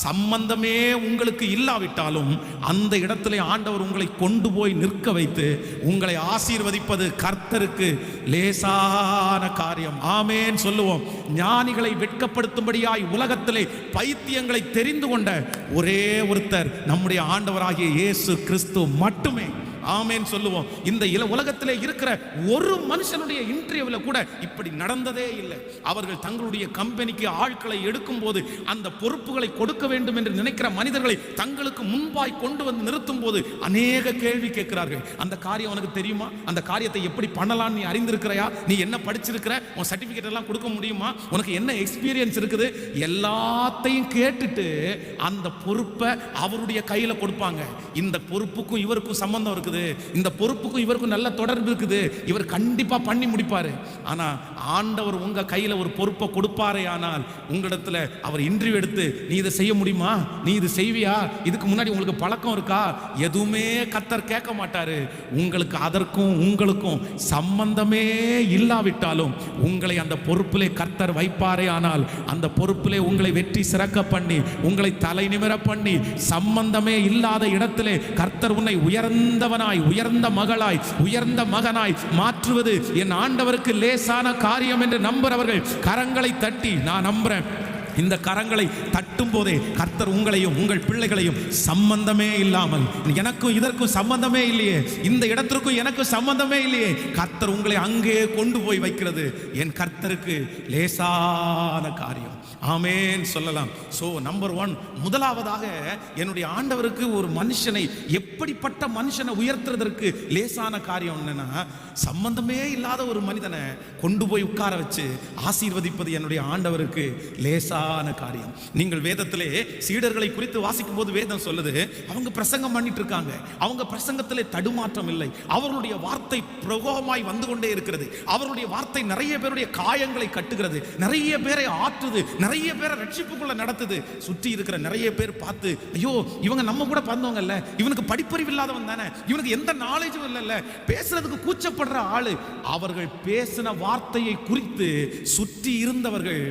சம்பந்தமே உங்களுக்கு இல்லாவிட்டாலும் அந்த இடத்துல ஆண்டவர் உங்களை கொண்டு போய் நிற்க வைத்து உங்களை ஆசீர்வதிப்பது கர்த்தருக்கு லேசான காரியம். ஆமென் சொல்லுவோம். ஞானிகளை வெட்கப்படுத்தும்படியாய் உலகத்திலே பைத்தியங்களை தெரிந்து கொண்ட ஒரே ஒருத்தர் நம்முடைய ஆண்டவராகிய இயேசு கிறிஸ்து மட்டுமே. ஆமென் சொல்லுவோம். இந்த உலகத்திலே இருக்கிற ஒரு மனுஷனுடைய இன்டர்வியூல கூட இப்படி நடந்ததே இல்லை. அவர்கள் தங்களுடைய கம்பெனிக்கு ஆட்களை எடுக்கும் போது அந்த பொறுப்புகளை கொடுக்க வேண்டும் என்று நினைக்கிற மனிதர்களை தங்களுக்கு முன்பாய் கொண்டு வந்து நிறுத்தும் போது அநேக கேள்வி கேட்கிறார்கள். அந்த காரியம் உனக்கு தெரியுமா? அந்த காரியத்தை எப்படி பண்ணலாம் நீ அறிந்திருக்கிறையா? நீ என்ன படிச்சிருக்கிற? உன் சர்டிபிகேட் எல்லாம் கொடுக்க முடியுமா? உனக்கு என்ன எக்ஸ்பீரியன்ஸ் இருக்குது? எல்லாத்தையும் கேட்டுட்டு அந்த பொறுப்பை அவருடைய கையில கொடுப்பாங்க. இந்த பொறுப்புக்கும் இவருக்கும் சம்பந்தம் இருக்குது, இந்த பொறுப்புக்கும் இவருக்கும் நல்ல தொடர்பு இருக்குது, இவர் கண்டிப்பா பண்ணி முடிப்பாரு. ஆனா ஆண்டவர் உங்க கையில ஒரு பொறுப்பை கொடுப்பாரே ஆனால் உங்களிடத்துல அவர் இன்டர்வியூ எடுத்து நீ இதை செய்ய முடியுமா, நீ இது செய்வியா, இதுக்கு முன்னாடி உங்களுக்கு பழக்கம் இருக்கா, எதுவுமே கர்த்தர் கேட்க மாட்டாரு. உங்களுக்கு அதற்கும் உங்களுக்கும் சம்பந்தமே இல்லாவிட்டாலும் உங்களை அந்த பொறுப்பிலே கர்த்தர் வைப்பாரே ஆனால் அந்த பொறுப்பிலே உங்களை வெற்றி சிறக்க பண்ணி உங்களை தலை நிமிர பண்ணி சம்பந்தமே இல்லாத இடத்திலே கர்த்தர் உன்னை உயர்ந்தவனாய் உயர்ந்த மகளாய் உயர்ந்த மகனாய் மாற்றுவது என் ஆண்டவருக்கு லேசான காரியம் என்று நம்புறவர்கள் கரங்களை தட்டி, நான் நம்புறேன், இந்த கரங்களை தட்டும் போதே கர்த்தர் உங்களையும் உங்கள் பிள்ளைகளையும் சம்பந்தமே இல்லாமல், எனக்கும் இதற்கும் சம்பந்தமே இல்லையே, இந்த இடத்திற்கும் எனக்கும் சம்பந்தமே இல்லையே, கர்த்தர் உங்களை அங்கே கொண்டு போய் வைக்கிறது என் கர்த்தருக்கு லேசான காரியம். ஆமென் சொல்லலாம். சோ நம்பர் 1, முதலாவதாக என்னுடைய ஆண்டவருக்கு ஒரு மனுஷனை, எப்படிப்பட்ட மனுஷனை உயர்த்துறதற்கு லேசான காரியம் என்னன்னா, சம்பந்தமே இல்லாத ஒரு மனிதனை கொண்டு போய் உட்கார வச்சு ஆசீர்வதிப்பது என்னுடைய ஆண்டவருக்கு லேசான காரியம். நீங்கள் வேதத்திலே சீடர்களை குறித்து வாசிக்கும் போது வேதம் சொல்லுது, அவங்க பிரசங்கம் பண்ணிட்டு இருக்காங்க, அவங்க பிரசங்கத்திலே தடுமாற்றம் இல்லை, அவர்களுடைய வார்த்தை பிரகோகமாய் வந்து கொண்டே இருக்கிறது, அவருடைய வார்த்தை நிறைய பேருடைய காயங்களை கட்டுகிறது, நிறைய பேரை ஆற்றுது, நிறைய பேரை ரட்சிப்புக்குள்ள நடத்துது. சுற்றி இருக்கிற நிறைய பேர் பார்த்து, ஐயோ இவங்க நம்ம கூட பிறந்தவங்கல்ல, இவனுக்கு படிப்பறிவு இல்லாதவன் தானே, இவனுக்கு எந்த நாலேஜும் இல்லைல்ல, பேசுறதுக்கு கூச்சப்படுற ஆளு. அவர்கள் பேசின வார்த்தையை குறித்து சுற்றி இருந்தவர்கள்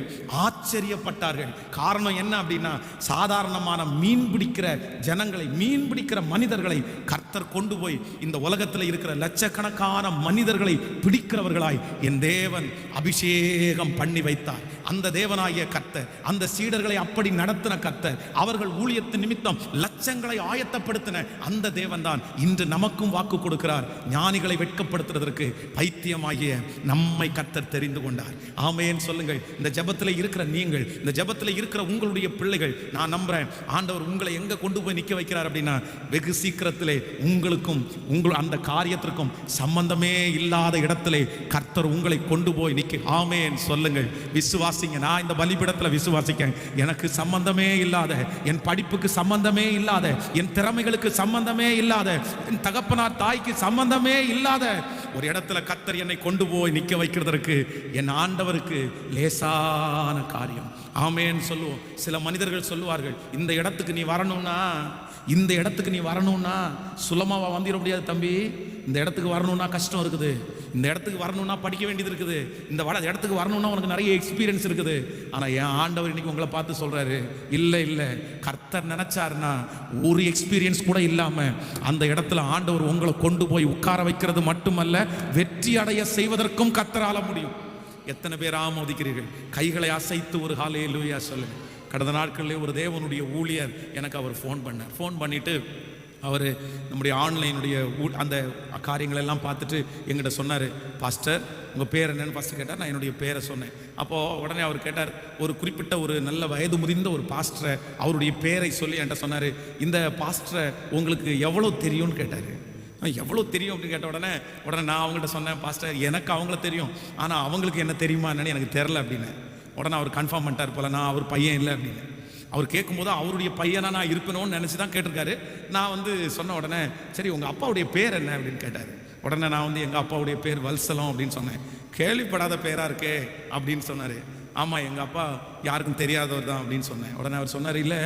ஆச்சரியப்பட்டார்கள். காரணம் என்ன அப்படின்னா, சாதாரணமான மீன் பிடிக்கிற ஜனங்களை, மீன் பிடிக்கிற மனிதர்களை கர்த்தர் கொண்டு போய் இந்த உலகத்தில் இருக்கிற லட்சக்கணக்கான மனிதர்களை பிடிக்கிறவர்களாய் என் தேவன் அபிஷேகம் பண்ணி வைத்தார். அந்த தேவனாகிய கர்த்தர் அந்த சீடர்களை அப்படி நடத்தின கர்த்தர், அவர்கள் ஊழியத்தின் நிமித்தம் லட்சங்களை ஆயத்தப்படுத்தின அந்த தேவன் தான் இன்று நமக்கும் வாக்கு கொடுக்கிறார். ஞானிகளை வெட்கப்படுத்துவதற்கு பைத்தியமாகிய நம்மை கர்த்தர் தெரிந்து கொண்டார். ஆமென் சொல்லுங்கள். இந்த ஜெபத்தில் இருக்கிற நீங்கள், இந்த ஜெபத்தில் இருக்கிற உங்களுடைய பிள்ளைகள், நான் நம்புறேன் ஆண்டவர் உங்களை எங்க கொண்டு போய் நிற்க வைக்கிறார் அப்படின்னா, வெகு சீக்கிரத்திலே உங்களுக்கும் உங்கள் அந்த காரியத்திற்கும் சம்பந்தமே இல்லாத இடத்திலே கர்த்தர் உங்களை கொண்டு போய் நிற்க. ஆமென் சொல்லுங்கள். விசுவாசிங்க. நான் இந்த பலிபீடத்தில் விசுவாசிக்கேன். எனக்கு சம்பந்தமே இல்லாத, என் படிப்புக்கு சம்பந்தமே இல்லாத, என் திறமைகளுக்கு சம்பந்தமே இல்லாத, என் தகப்பனார் தாய்க்கு சம்பந்தமே இல்லாத ஒரு இடத்துல கர்த்தர் என்னை கொண்டு போய் நிற்க வைக்கிறதற்கு என் ஆண்டவருக்கு லேசான காரியம். ஆமென் சொல்லுவோம். சில மனிதர்கள் சொல்லுவார்கள், இந்த இடத்துக்கு நீ வரணும்னா, இந்த இடத்துக்கு நீ வரணும்னா சுலமாவா வந்துட முடியாது தம்பி, இந்த இடத்துக்கு வரணும்னா கஷ்டம் இருக்குது, இந்த இடத்துக்கு வரணும்னா படிக்க வேண்டியது இருக்குது, இந்த இடத்துக்கு வரணும்னா உனக்கு நிறைய எக்ஸ்பீரியன்ஸ் இருக்குது. ஆனால் என் ஆண்டவர் இன்னைக்கு உங்களை பார்த்து சொல்றாரு, இல்லை இல்லை, கர்த்தர் நினைச்சாருன்னா ஒரு எக்ஸ்பீரியன்ஸ் கூட இல்லாமல் அந்த இடத்துல ஆண்டவர் உங்களை கொண்டு போய் உட்கார வைக்கிறது மட்டுமல்ல, வெற்றி அடைய செய்வதற்கும் கர்த்தரால முடியும். எத்தனை பேர் ஆமோதிக்கிறீர்கள்? கைகளை அசைத்து ஒரு ஹல்லேலூயா சொல்லுங்க. கடந்த நாட்களில் ஒரு தேவனுடைய ஊழியர் எனக்கு அவர் ஃபோன் பண்ணிட்டு அவர் நம்முடைய ஆன்லைனுடைய அந்த காரியங்கள் எல்லாம் பார்த்துட்டு எங்கிட்ட சொன்னார், பாஸ்டர் உங்கள் பேர் என்னன்னு ஃபஸ்ட்டு கேட்டார். நான் என்னுடைய பேரை சொன்னேன். அப்போது உடனே அவர் கேட்டார், ஒரு குறிப்பிட்ட ஒரு நல்ல வயது முதிர்ந்த ஒரு பாஸ்டரை, அவருடைய பேரை சொல்லி என்கிட்ட சொன்னார், இந்த பாஸ்டரை உங்களுக்கு எவ்வளோ தெரியும்னு கேட்டார். எவ்வளோ தெரியும் அப்படின்னு கேட்ட உடனே நான் அவங்கள்ட்ட சொன்னேன், பாஸ்டர் எனக்கு அவங்கள தெரியும், ஆனால் அவங்களுக்கு என்ன தெரியுமா என்னன்னு எனக்கு தெரில அப்படின்னு. உடனே அவர் கன்ஃபார்ம் பண்ணிட்டார் போல, நான் அவர் பையன் இல்லை அப்படின்னு. அவர் கேட்கும்போது அவருடைய பையனா நான் இருக்கணும்னு நினச்சி தான் கேட்டிருக்காரு. நான் சொன்ன உடனே, சரி உங்கள் அப்பாவுடைய பேர் என்ன அப்படின்னு கேட்டார். உடனே நான் எங்கள் அப்பாவுடைய பேர் வல்சலம் அப்படின்னு சொன்னேன். கேள்விப்படாத பேராக இருக்கே அப்படின்னு சொன்னார். ஆமாம், எங்கள் அப்பா யாருக்கும் தெரியாதவர் தான் அப்படின்னு சொன்னேன். உடனே அவர் சொன்னார், இல்லை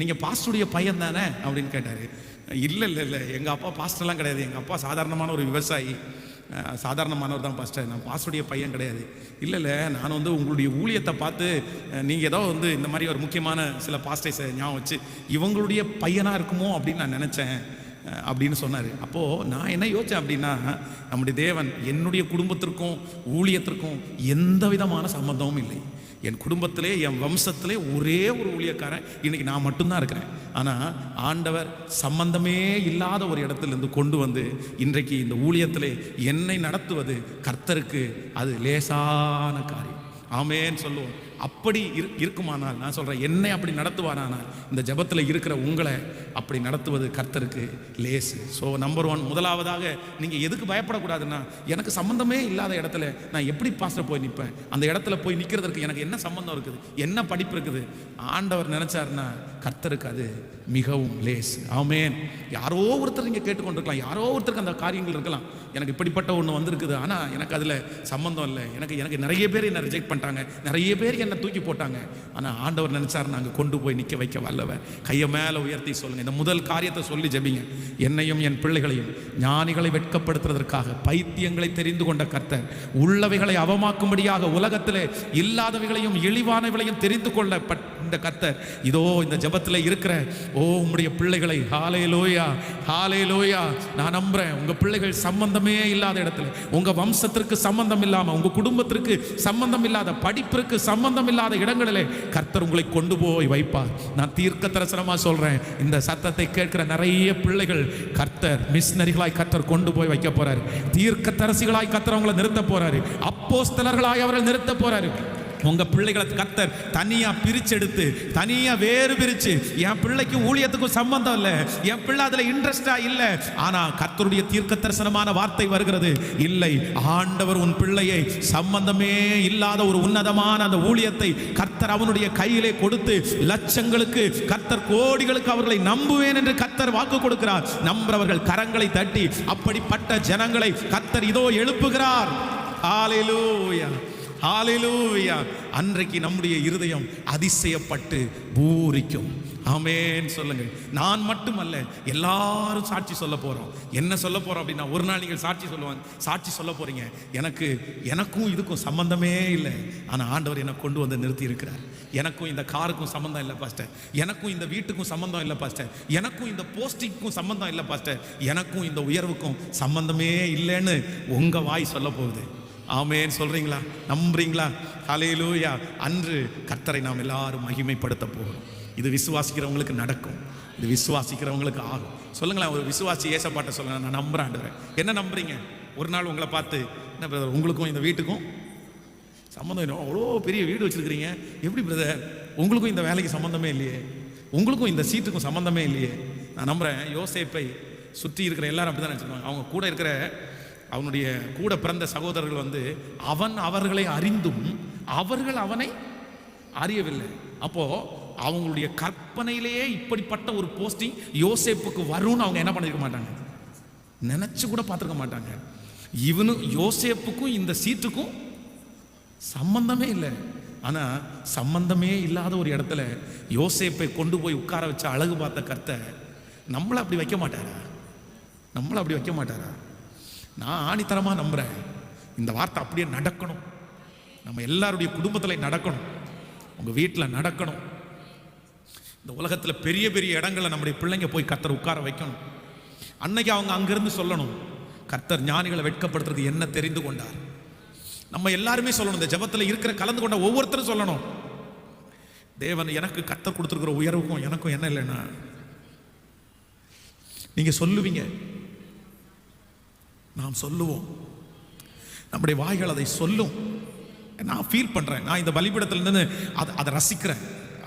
நீங்கள் பாஸ்டருடைய பையன் தானே அப்படின்னு கேட்டார். இல்லை இல்லை இல்லை, எங்கள் அப்பா பாஸ்டர்லாம் கிடையாது, எங்கள் அப்பா சாதாரணமான ஒரு விவசாயி, சாதாரணமானவர் தான் பாஸ்டர், நான் பாஸ்டருடைய பையன் கிடையாது. இல்லை இல்லை, நான் உங்களுடைய ஊழியத்தை பார்த்து நீங்கள் ஏதோ இந்த மாதிரி ஒரு முக்கியமான சில பாஸ்டர்ஸை ஞாபகம் வச்சு இவங்களுடைய பையனாக இருக்குமோ அப்படின்னு நான் நினச்சேன் அப்படின்னு சொன்னார். அப்போது நான் என்ன யோசித்தேன் அப்படின்னா, நம்முடைய தேவன் என்னுடைய குடும்பத்திற்கும் ஊழியத்திற்கும் எந்த விதமான சம்பந்தமும் இல்லை. என் குடும்பத்திலே என் வம்சத்திலே ஒரே ஒரு ஊழியக்காரன் இன்னைக்கு நான் மட்டும்தான் இருக்கிறேன். ஆனால் ஆண்டவர் சம்பந்தமே இல்லாத ஒரு இடத்துலேருந்து கொண்டு இன்றைக்கு இந்த ஊழியத்திலே என்னை நடத்துவது கர்த்தருக்கு அது லேசான காரியம். ஆமேன்னு சொல்லுவோம். அப்படி இருக்குமானால் நான் சொல்கிறேன், என்னை அப்படி நடத்துவாரானால் இந்த ஜபத்தில் இருக்கிற உங்களை அப்படி நடத்துவது கர்த்தருக்கு லேசு. ஸோ நம்பர் 1, முதலாவதாக நீங்கள் எதுக்கு பயப்படக்கூடாதுன்னா, எனக்கு சம்மந்தமே இல்லாத இடத்துல நான் எப்படி பாஸ்டர் போய் நிற்பேன்? அந்த இடத்துல போய் நிற்கிறதுக்கு எனக்கு என்ன சம்பந்தம் இருக்குது, என்ன படிப்பு இருக்குது? ஆண்டவர் நினச்சாருன்னா கர்த்தருக்கு அது மிகவும் லேசு. ஆமேன். யாரோ ஒருத்தர் நீங்கள் கேட்டுக்கொண்டிருக்கலாம், யாரோ ஒருத்தருக்கு அந்த காரியங்கள் இருக்கலாம், எனக்கு இப்படிப்பட்ட ஒன்று வந்திருக்குது, ஆனால் எனக்கு அதில் சம்பந்தம் இல்லை, எனக்கு நிறைய பேர் என்னை ரிஜெக்ட் பண்ணிட்டாங்க, நிறைய பேர் என்னை தூக்கி போட்டாங்க. ஆனால் ஆண்டவர் நினைச்சார் நாங்கள் கொண்டு போய் நிற்க வைக்க வல்லவர். கையை மேலே உயர்த்தி சொல்லுங்க, இந்த முதல் காரியத்தை சொல்லி ஜெபிங்க. என்னையும் என் பிள்ளைகளையும் ஞானிகளை வெட்கப்படுத்துவதற்காக பைத்தியங்களை தெரிந்து கொண்ட கர்த்தர், உள்ளவைகளை அவமாக்கும்படியாக உலகத்திலே இல்லாதவைகளையும் இழிவானவைகளையும் தெரிந்து கொள்ளப்பட்ட கர்த்தர் இதோ இந்த ஜபத்தில் இருக்கிற உம்முடைய பிள்ளைகளை ஹல்லேலூயா ஹல்லேலூயா நான் நம்புறேன். உங்க பிள்ளைகள் சம்பந்தமே இல்லாத இடத்துல, உங்க வம்சத்திற்கு சம்பந்தம் இல்லாம, உங்க குடும்பத்திற்கு சம்பந்தம் இல்லாத, படிப்பிற்கு சம்பந்தம் இல்லாத இடங்களிலே கர்த்தர் உங்களை கொண்டு போய் வைப்பார். நான் தீர்க்க தரிசனமா சொல்றேன், இந்த சத்தத்தை கேட்கிற நிறைய பிள்ளைகள் கர்த்தர் மிஷனரிகளாய் கர்த்தர் கொண்டு போய் வைக்க போறாரு. தீர்க்க தரிசிகளாய் கர்த்தர் அவங்களை நிறுத்த போறாரு. அப்போஸ்தலர்களாய் அவர்கள் நிறுத்த போறாரு. உங்க பிள்ளைகளை கர்த்தர் தனியா பிரிச்செடுத்து, தனியா வேறு பிரிச்சு, என் பிள்ளைக்கு ஊழியத்துக்கும் சம்பந்தம் இல்லை, என் பிள்ளை அதுல இன்ட்ரெஸ்டா இல்லை, ஆனா கர்த்தருடைய தீர்க்க தரிசனமான வார்த்தை வருகிறது, இல்லை ஆண்டவர் உன் பிள்ளையை சம்பந்தமே இல்லாத ஒரு உன்னதமான அந்த ஊழியத்தை கர்த்தர் அவனுடைய கையிலே கொடுத்து லட்சங்களுக்கு, கர்த்தர் கோடிகளுக்கு அவர்களை நம்புவேன் என்று கர்த்தர் வாக்கு கொடுக்கிறார். நம்புறவர்கள் கரங்களை தட்டி அப்படிப்பட்ட ஜனங்களை கர்த்தர் இதோ எழுப்புகிறார். ஹல்லேலூயா ஹல்லேலூயா. அன்றைக்கு நம்முடைய இருதயம் அதிசயப்பட்டு பூரிக்கும். ஆமேன் சொல்லுங்க. நான் மட்டுமல்ல, எல்லாரும் சாட்சி சொல்ல போறோம். என்ன சொல்ல போறோம் அப்படின்னா, ஒரு நாள் நீங்கள் சாட்சி சொல்ல போறீங்க, எனக்கும் இதுக்கும் சம்பந்தமே இல்லை, ஆனா ஆண்டவர் என்னை கொண்டு வந்து நிறுத்தி இருக்கிறார். எனக்கும் இந்த காருக்கும் சம்பந்தம் இல்லை பாஸ்டர், எனக்கும் இந்த வீட்டுக்கும் சம்பந்தம் இல்லை பாஸ்டர், எனக்கும் இந்த போஸ்டிங்க்கும் சம்பந்தம் இல்லை பாஸ்டர், எனக்கும் இந்த உயர்வுக்கும் சம்பந்தமே இல்லைன்னு உங்க வாய் சொல்ல போகுது. ஆமேன் சொல்றீங்களா? நம்புறீங்களா? ஹல்லேலூயா. அன்று கர்த்தரை நாம் எல்லாரும் மகிமைப்படுத்த போகிறோம். இது விசுவாசிக்கிறவங்களுக்கு நடக்கும், இது விசுவாசிக்கிறவங்களுக்கு ஆகும். சொல்லுங்களேன், ஒரு விசுவாசி ஏசப்பாட்ட சொல்லுங்க, நான் நம்புறேன் ஆண்டவரே. என்ன நம்புறீங்க? ஒரு நாள் உங்களை பார்த்து, என்ன பிரதர் உங்களுக்கும் இந்த வீட்டுக்கும் சம்மந்தம் இல்லை, அவ்வளோ பெரிய வீடு வச்சிருக்கிறீங்க, எப்படி பிரதர் உங்களுக்கும் இந்த வேலைக்கு சம்மந்தமே இல்லையே, உங்களுக்கும் இந்த சீட்டுக்கும் சம்மந்தமே இல்லையே? நான் நம்புறேன், யோசேப்பை சுற்றி இருக்கிற எல்லாரும் அப்படி தான் நினச்சிருப்பாங்க. அவங்க கூட இருக்கிற அவனுடைய கூட பிறந்த சகோதரர்கள் அவன் அவர்களை அறிந்தும் அவர்கள் அவனை அறியவில்லை. அப்போ அவங்களுடைய கற்பனையிலேயே இப்படிப்பட்ட ஒரு போஸ்டிங் யோசேப்புக்கு வரும்னு அவங்க என்ன பண்ணிருக்க மாட்டாங்க, நினைச்சு கூட பார்த்துருக்க மாட்டாங்க. யோசேப்புக்கும் இந்த சீட்டுக்கும் சம்பந்தமே இல்லை. ஆனா சம்பந்தமே இல்லாத ஒரு இடத்துல யோசேப்பை கொண்டு போய் உட்கார வச்ச அழகு பார்த்த கர்த்தர் நம்மளை அப்படி வைக்க மாட்டாரா? நான் ஆணித்தரமாக நம்புகிறேன், இந்த வார்த்தை அப்படியே நடக்கணும். நம்ம எல்லாருடைய குடும்பத்தில் நடக்கணும், உங்கள் வீட்டில் நடக்கணும். இந்த உலகத்தில் பெரிய பெரிய இடங்களை நம்முடைய பிள்ளைங்க போய் கர்த்தர் உட்கார வைக்கணும். அன்னைக்கு அவங்க அங்கிருந்து சொல்லணும், கர்த்தர் ஞானிகளை வெட்கப்படுத்துறது என்ன தெரிந்து கொண்டார். நம்ம எல்லாருமே சொல்லணும், இந்த ஜபத்தில் இருக்கிற கலந்து கொண்ட ஒவ்வொருத்தரும் சொல்லணும், தேவன் எனக்கு கர்த்தர் கொடுத்துருக்கிற உயர்வுக்கும் எனக்கும் என்ன இல்லைன்னா நீங்கள் சொல்லுவீங்க, நாம் சொல்லுவோம், நம்முடைய வாய்கள் அதை சொல்லும். நான் ஃபீல் பண்ணுறேன், நான் இந்த பலிபீடத்தில் இருந்து அதை ரசிக்கிறேன்,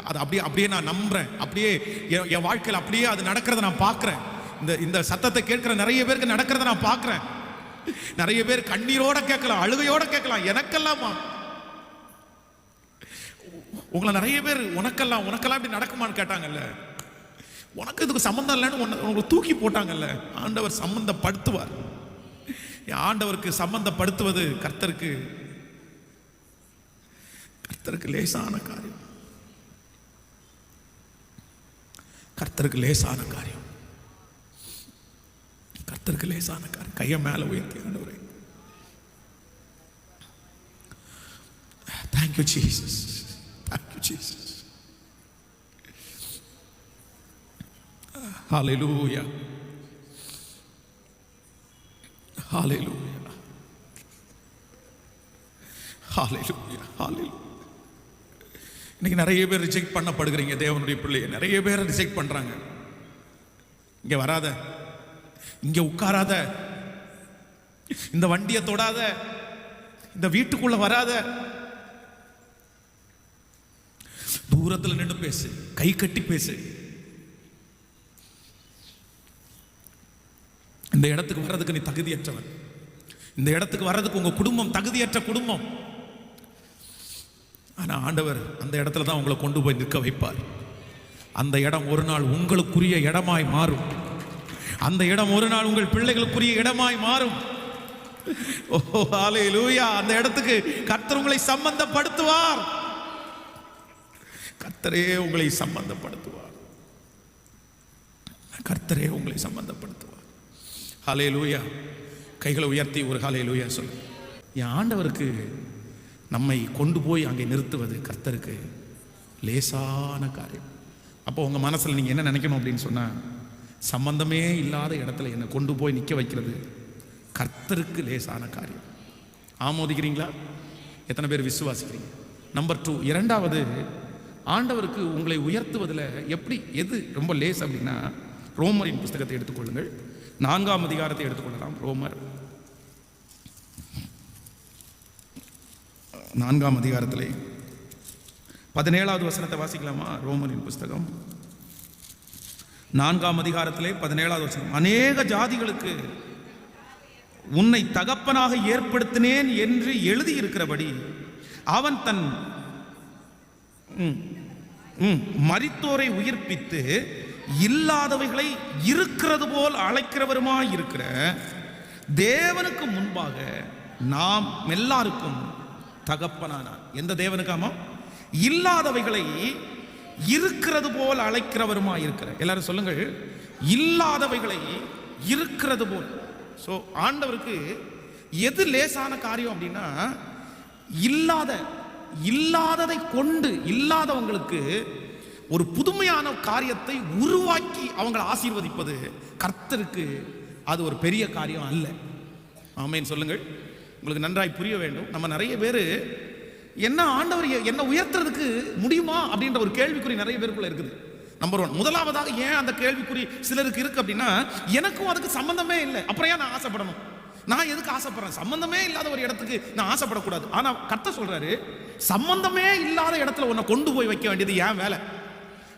அதை அப்படியே நான் நம்புகிறேன், அப்படியே என் வாழ்க்கையில் அப்படியே அது நடக்கிறத நான் பார்க்குறேன். இந்த இந்த சத்தத்தை கேட்கிற நிறைய பேருக்கு நடக்கிறத நான் பார்க்கிறேன். நிறைய பேர் கண்ணீரோட கேட்கலாம், அழுகையோட கேட்கலாம். எனக்கெல்லாமா? உங்களை நிறைய பேர் உனக்கெல்லாம் இப்படி நடக்குமான்னு கேட்டாங்கல்ல. உனக்கு இதுக்கு சம்பந்தம் இல்லைன்னு உங்களை தூக்கி போட்டாங்கல்ல. ஆண்டவர் சம்பந்தப்படுத்துவார். ஆண்டவருக்கு சம்பந்தப்படுத்துவது கர்த்தருக்கு லேசான காரியம். கர்த்தருக்கு லேசான காரியம். கர்த்தருக்கு லேசான காரியம். கையை மேல உயர்த்தி ஆண்டவரே, thank you Jesus, thank you Jesus, hallelujah, hallelujah, hallelujah, hallelujah. இன்னைக்கு நிறைய பேர் ரிஜெக்ட் பண்ணப்படுகிறீங்க. தேவனுடைய பிள்ளையை நிறைய பேர் ரிஜெக்ட் பண்றாங்க. இங்க வராத, இங்க உட்காராத, இந்த வண்டியை தொடாத, இந்த வீட்டுக்குள்ள வராத, தூரத்தில் நின்று பேசு, கை கட்டி பேசு. இந்த இடத்துக்கு வர்றதுக்கு நீ தகுதியற்றவன். இந்த இடத்துக்கு வர்றதுக்கு உங்க குடும்பம் தகுதியற்ற குடும்பம். ஆனா ஆண்டவர் அந்த இடத்துல தான் உங்களை கொண்டு போய் நிற்க வைப்பார். அந்த இடம் ஒரு நாள் உங்களுக்குரிய இடமாய் மாறும். அந்த இடம் ஒரு நாள் உங்கள் பிள்ளைகளுக்குரிய இடமாய் மாறும். ஓ ஹல்லேலூயா. அந்த இடத்துக்கு கர்த்தர் உங்களை சம்பந்தப்படுத்துவார். கர்த்தரே உங்களை சம்பந்தப்படுத்துவார். கர்த்தரே உங்களை சம்பந்தப்படுத்துவார். ஹல்லேலூயா. கைகளை உயர்த்தி ஒரு ஹல்லேலூயா சொல்லு. என் ஆண்டவருக்கு நம்மை கொண்டு போய் அங்கே நிறுத்துவது கர்த்தருக்கு லேசான காரியம். அப்போ உங்கள் மனசில் நீங்கள் என்ன நினைக்கணும் அப்படின்னு சொன்னால், சம்பந்தமே இல்லாத இடத்துல என்னை கொண்டு போய் நிற்க வைக்கிறது கர்த்தருக்கு லேசான காரியம். ஆமோதிக்கிறீங்களா? எத்தனை பேர் விசுவாசிக்கிறீங்க? நம்பர் 2, இரண்டாவது, ஆண்டவருக்கு உங்களை உயர்த்துவதில் எது ரொம்ப லேஸ் அப்படின்னா, ரோமரின் புஸ்தகத்தை எடுத்துக்கொள்ளுங்கள். 4ஆம் அதிகாரத்தை எடுத்துக்கொள்ளலாம். ரோமர் 4ஆம் அதிகாரத்திலே 17வது வசனத்தை வாசிக்கலாமா? ரோமரின் புஸ்தகம் 4ஆம் அதிகாரத்திலே 17வது வசனம். அநேக ஜாதிகளுக்கு உன்னை தகப்பனாக ஏற்படுத்தினேன் என்று எழுதி இருக்கிறபடி அவன் தன் மரித்தோரை உயிர்ப்பித்து இல்லாதவைகளை இருக்கிறது போல் அழைக்கிறவருமாய் இருக்கிற தேவனுக்கு முன்பாக நாம் எல்லாருக்கும் தகப்பனானார். எந்த தேவனுக்காமா? இல்லாதவைகளை இருக்கிறது போல் அழைக்கிறவருமாய் இருக்கிற. எல்லாரும் சொல்லுங்கள், இல்லாதவைகளை இருக்கிறது போல். ஸோ ஆண்டவருக்கு எது லேசான காரியம் அப்படின்னா, இல்லாததை கொண்டு இல்லாதவங்களுக்கு ஒரு புதுமையான காரியத்தை உருவாக்கி அவங்களை ஆசீர்வதிப்பது கர்த்தருக்கு அது ஒரு பெரிய காரியம் அல்ல. ஆமென் சொல்லுங்கள். உங்களுக்கு நன்றாய் புரிய வேண்டும். நம்ம நிறைய பேர் என்ன ஆண்டவர் என்ன உயர்த்துறதுக்கு முடியுமா அப்படின்ற ஒரு கேள்விக்குறி நிறைய பேருக்குள்ள இருக்குது. நம்பர் 1, முதலாவதாக ஏன் அந்த கேள்விக்குறி சிலருக்கு இருக்கு அப்படின்னா, எனக்கும் அதுக்கு சம்பந்தமே இல்லை, அப்புறம் ஏன் நான் ஆசைப்படணும்? நான் எதுக்கு ஆசைப்படுறேன்? சம்பந்தமே இல்லாத ஒரு இடத்துக்கு நான் ஆசைப்படக்கூடாது. ஆனா கர்த்தர் சொல்றாரு, சம்பந்தமே இல்லாத இடத்துல உன்னை கொண்டு போய் வைக்க வேண்டியது ஏன் வேலை.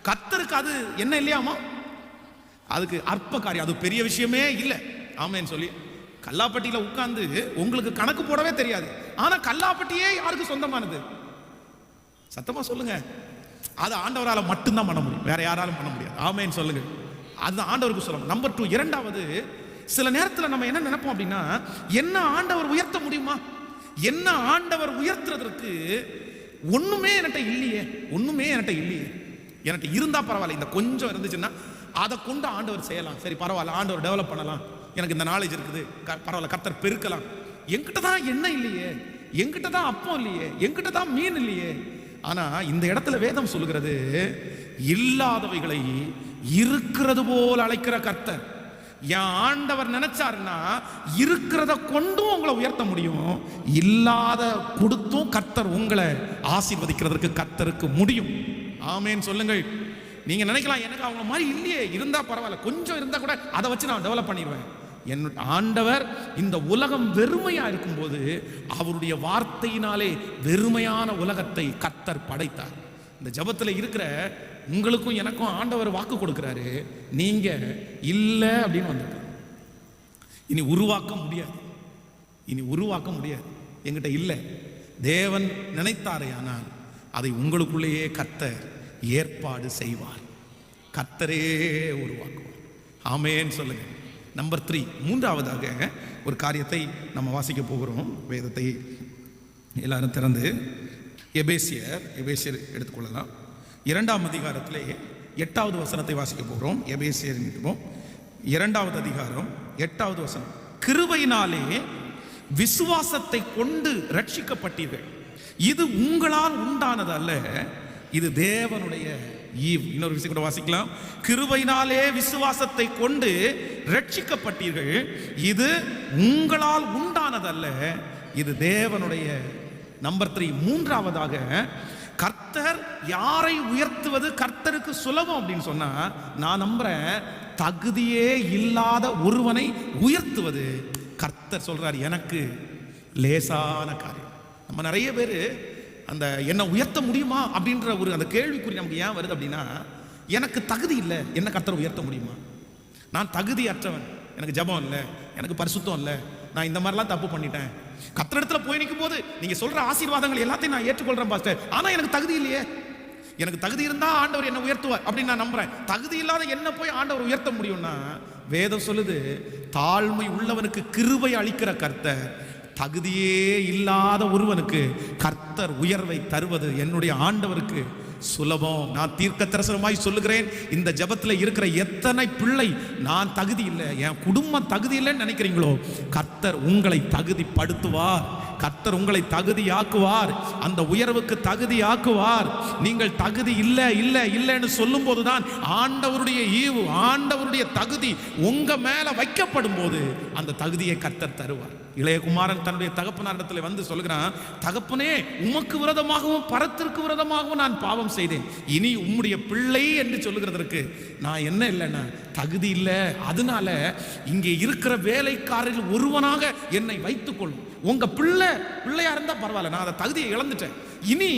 கர்த்தருக்கு அது என்ன இல்லையாமா? அதுக்கு அற்ப காரியம், அது பெரிய விஷயமே இல்லை. ஆமேன்னு சொல்லி கல்லாப்பட்டியில உட்கார்ந்து உங்களுக்கு கணக்கு போடவே தெரியாது. ஆனா கல்லாப்பட்டியே யாருக்கு சொந்தமானது? சத்தமா சொல்லுங்க. அது ஆண்டவரால மட்டும்தான் பண்ண முடியும், வேற யாராலும் பண்ண முடியாது. ஆமேன்னு சொல்லுங்க. அது ஆண்டவருக்கு சொல்லணும். நம்பர் 2, இரண்டாவது, சில நேரத்தில் நம்ம என்ன நினைப்போம் அப்படின்னா, என்ன ஆண்டவர் உயர்த்த முடியுமா? என்ன ஆண்டவர் உயர்த்துறதற்கு ஒண்ணுமே என்கிட்ட இல்லையே, ஒண்ணுமே என்கிட்ட இல்லையே. என்கிட்ட இருந்தா பரவாயில்ல, இந்த கொஞ்சம் இருந்துச்சுன்னா அதை கொண்டு ஆண்டவர் செய்யலாம். சரி பரவாயில்ல, ஆண்டவர் டெவலப் பண்ணலாம், எனக்கு இந்த நாலேஜ் இருக்குது, பரவாயில்ல, கர்த்தர் பெருக்கலாம். என்கிட்ட தான் என்ன இல்லையே, என்கிட்ட தான் அப்பம் இல்லையே, என்கிட்ட தான் மீன் இல்லையே. ஆனா இந்த இடத்துல வேதம் சொல்லுகிறது, இல்லாதவைகளை இருக்கிறது போல் அழைக்கிற கர்த்தர். என் ஆண்டவர் நினைச்சாருன்னா இருக்கிறத கொண்டும் உங்களை உயர்த்த முடியும், இல்லாத கொடுத்தும் கர்த்தர் உங்களை ஆசீர்வதிக்கிறதுக்கு கர்த்தருக்கு முடியும். ஆமேன்னு சொல்லுங்கள். நீங்க நினைக்கலாம், எனக்கு அவங்க மாதிரி இல்லையே, இருந்தா பரவாயில்ல, கொஞ்சம் இருந்தா கூட அதை வச்சு நான் டெவலப் பண்ணிடுவேன். என் ஆண்டவர் இந்த உலகம் வெறுமையா இருக்கும்போது அவருடைய வார்த்தையினாலே வெறுமையான உலகத்தை கர்த்தர் படைத்தார். இந்த ஜெபத்தில் இருக்கிற உங்களுக்கும் எனக்கும் ஆண்டவர் வாக்கு கொடுக்கிறாரு, நீங்க இல்லை அப்படின்னு வந்துட்டு இனி உருவாக்க முடியாது. இனி உருவாக்க முடியாது. என்கிட்ட இல்லை. தேவன் நினைத்தாரே ஆனால் அதை உங்களுக்குள்ளேயே கர்த்தர் ஏற்பாடு செய்வார். கர்த்தரே உருவாக்குவார். ஆமென் சொல்லுங்க. நம்பர் 3, மூன்றாவதாக ஒரு காரியத்தை நம்ம வாசிக்க போகிறோம். வேதத்தை எல்லாரும் திறந்து எபேசியர் எடுத்துக்கொள்ளலாம். 2ஆம் அதிகாரத்திலே 8வது வசனத்தை வாசிக்க போகிறோம். எபேசியர் 2வது அதிகாரம் 8வது வசனம். கிருபையினாலே விசுவாசத்தை கொண்டு ரட்சிக்கப்பட்டீர்கள், இது உங்களால் உண்டானது அல்ல, இது தேவனுடைய ஈவு. இன்னொரு விஷயம் கூட வாசிக்கலாம். கிருபையினாலே விசுவாசத்தை கொண்டு ரட்சிக்கப்பட்டீர்கள், இது உங்களால் உண்டானதல்ல, இது தேவனுடைய. நம்பர் 3, மூன்றாவதாக கர்த்தர் யாரை உயர்த்துவது கர்த்தருக்கு சுலபம் அப்படின்னு சொன்னா, நான் நம்புறேன் தகுதியே இல்லாத ஒருவனை உயர்த்துவது கர்த்தர் சொல்றார் எனக்கு லேசான காரியம். நம்ம நிறைய பேர் அந்த என்ன உயர்த்த முடியுமா அப்படின்ற ஒரு அந்த கேள்விக்குறி நமக்கு ஏன் வருது அப்படின்னா, எனக்கு தகுதி இல்லை, என்ன கர்த்தர் உயர்த்த முடியுமா? நான் தகுதி அற்றவன், எனக்கு ஜபம் இல்லை, எனக்கு பரிசுத்தம் இல்லை, நான் இந்த மாதிரிலாம் தப்பு பண்ணிட்டேன். கர்த்தரிடத்துல போய் நிற்கும் போது நீங்க சொல்ற ஆசீர்வாதங்கள் எல்லாத்தையும் நான் ஏற்றுக்கொள்றேன் பாஸ்டர், ஆனா எனக்கு தகுதி இல்லையே. எனக்கு தகுதி இருந்தா ஆண்டவர் என்ன உயர்த்துவார் அப்படின்னு நான் நம்புறேன். தகுதி இல்லாத என்ன போய் ஆண்டவர் உயர்த்த முடியும்னா, வேதம் சொல்லுது தாழ்மை உள்ளவனுக்கு கிருபை அளிக்கிற கர்த்தர், தகுதியே இல்லாத ஒருவனுக்கு கர்த்தர் உயர்வை தருவது என்னுடைய ஆண்டவருக்கு சுலபம். நான் தீர்க்க தரிசனமாய் சொல்லுகிறேன், இந்த ஜபத்தில் இருக்கிற எத்தனை பிள்ளை நான் தகுதி இல்லை, என் குடும்பம் தகுதி இல்லைன்னு நினைக்கிறீங்களோ, கர்த்தர் உங்களை தகுதிப்படுத்துவார். கர்த்தர் உங்களை தகுதியாக்குவார், அந்த உயர்வுக்கு தகுதியாக்குவார். நீங்கள் தகுதி இல்லை இல்லை இல்லைன்னு சொல்லும் போதுதான் ஆண்டவருடைய ஈவு, ஆண்டவருடைய தகுதி உங்க மேல வைக்கப்படும் போது அந்த தகுதியை கர்த்தர் தருவார். இளைய குமாரன் தன்னுடைய தகப்பனாரிடத்தில் வந்து சொல்கிறான், தகப்பனே உமக்கு விரோதமாகவும் பரத்திற்கு விரோதமாகவும் நான் பாவம் செய்தேன், இனி உம்முடைய பிள்ளை என்று சொல்லுகிறதற்கு நான் என்ன இல்லைன்னா தகுதி இல்லை, அதனால இங்கே இருக்கிற வேலைக்காரர்கள் ஒருவனாக என்னை வைத்துக்கொள்ளும். உங்க பிள்ளையா இருந்தா பரவாயில்ல, நான் அந்த தகுதியை இழந்துட்டேன், இனி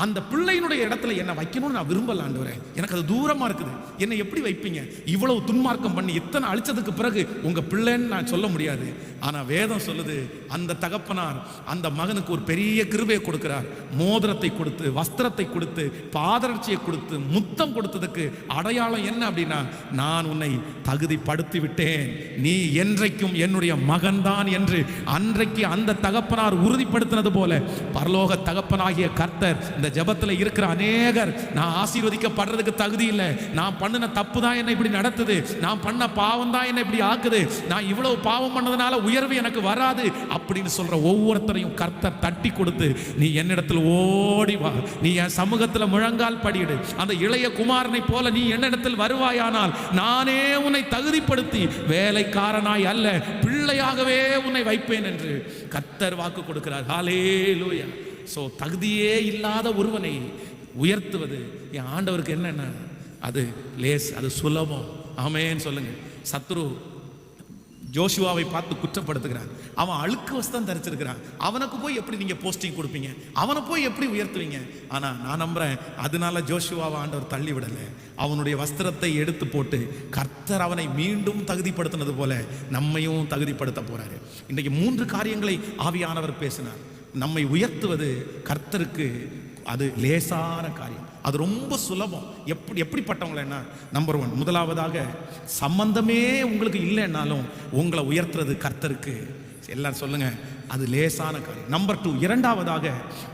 அந்த பிள்ளையினுடைய இடத்துல என்ன வைக்கணும்னு நான் விரும்பல ஆண்டவரே, எனக்கு அது தூரமா இருக்குது, என்னை எப்படி வைப்பீங்க? இவ்வளவு துன்மார்க்கம் பண்ணி இத்தனை அழிச்சதுக்கு பிறகு உங்க பிள்ளைன்னு நான் சொல்ல முடியாது. ஆனா வேதம் சொல்லுது, அந்த தகப்பனார் அந்த மகனுக்கு ஒரு பெரிய கிருபையை கொடுக்கிறார். மோதிரத்தை கொடுத்து, வஸ்திரத்தை கொடுத்து, பாதரட்சியை கொடுத்து, முத்தம் கொடுத்ததுக்கு அடையாளம் என்ன அப்படின்னா, நான் உன்னை தகுதிப்படுத்தி விட்டேன், நீ என்றைக்கும் என்னுடைய மகன்தான் என்று அன்றைக்கு அந்த தகப்பனார் உறுதிப்படுத்தினது போல பரலோக தகப்பனாகிய கர்த்தர் இந்த ஜெபத்தில் இருக்கிற அநேகர், நான் ஆசீர்வதிக்கப்படுறதுக்கு தகுதி இல்லை, நான் பண்ணின தப்பு தான் என்னை இப்படி நடத்துது, நான் பண்ண பாவம் தான் என்னை இப்படி ஆக்குது, நான் இவ்வளவு பாவம் பண்ணதுனால உயர்வு எனக்கு வராது அப்படின்னு சொல்ற ஒவ்வொருத்தரையும் கர்த்தர் தட்டி கொடுத்து, நீ என்னிடத்தில் ஓடி வா, நீ என் சமூகத்தில் முழங்கால் படியிடு, அந்த இளைய குமாரனை போல நீ என்னிடத்தில் வருவாயானால் நானே உன்னை தகுதிப்படுத்தி வேலைக்காரனாய் அல்ல பிள்ளையாகவே உன்னை வைப்பேன் என்று கர்த்தர் வாக்கு கொடுக்கிறார். ஹல்லேலூயா. சோ தகுதியே இல்லாத ஒருவனை உயர்த்துவது என் ஆண்டவருக்கு என்னன்னா அது லேஸ், அது சுலபம். ஆமென் சொல்லுங்க. சத்ரு ஜோஷுவாவை பார்த்து குற்றப்படுத்துகிறான், அவன் அழுக்கு வஸ்திரம் தரிச்சிருக்கிறான், அவனுக்கு போய் எப்படி நீங்க போஸ்டிங் கொடுப்பீங்க, அவனை போய் எப்படி உயர்த்துவீங்க? ஆனா நான் நம்புறேன், அதனால ஜோஷுவாவை ஆண்டவர் தள்ளி விடல, அவனுடைய வஸ்திரத்தை எடுத்து போட்டு கர்த்தர் அவனை மீண்டும் தகுதிப்படுத்தினது போல நம்மையும் தகுதிப்படுத்த போறாரு. இன்றைக்கு 3 காரியங்களை ஆவியானவர் பேசினார். நம்மை உயர்த்துவது கர்த்தருக்கு அது லேசான காரியம், அது ரொம்ப சுலபம். எப்படிப்பட்டவங்களா? நம்பர் 1, முதலாவதாக சம்பந்தமே உங்களுக்கு இல்லைன்னாலும் உங்களை உயர்த்துறது கர்த்தருக்கு எல்லாரும் சொல்லுங்க அது லேசான காரியம். நம்பர் 2, இரண்டாவதாக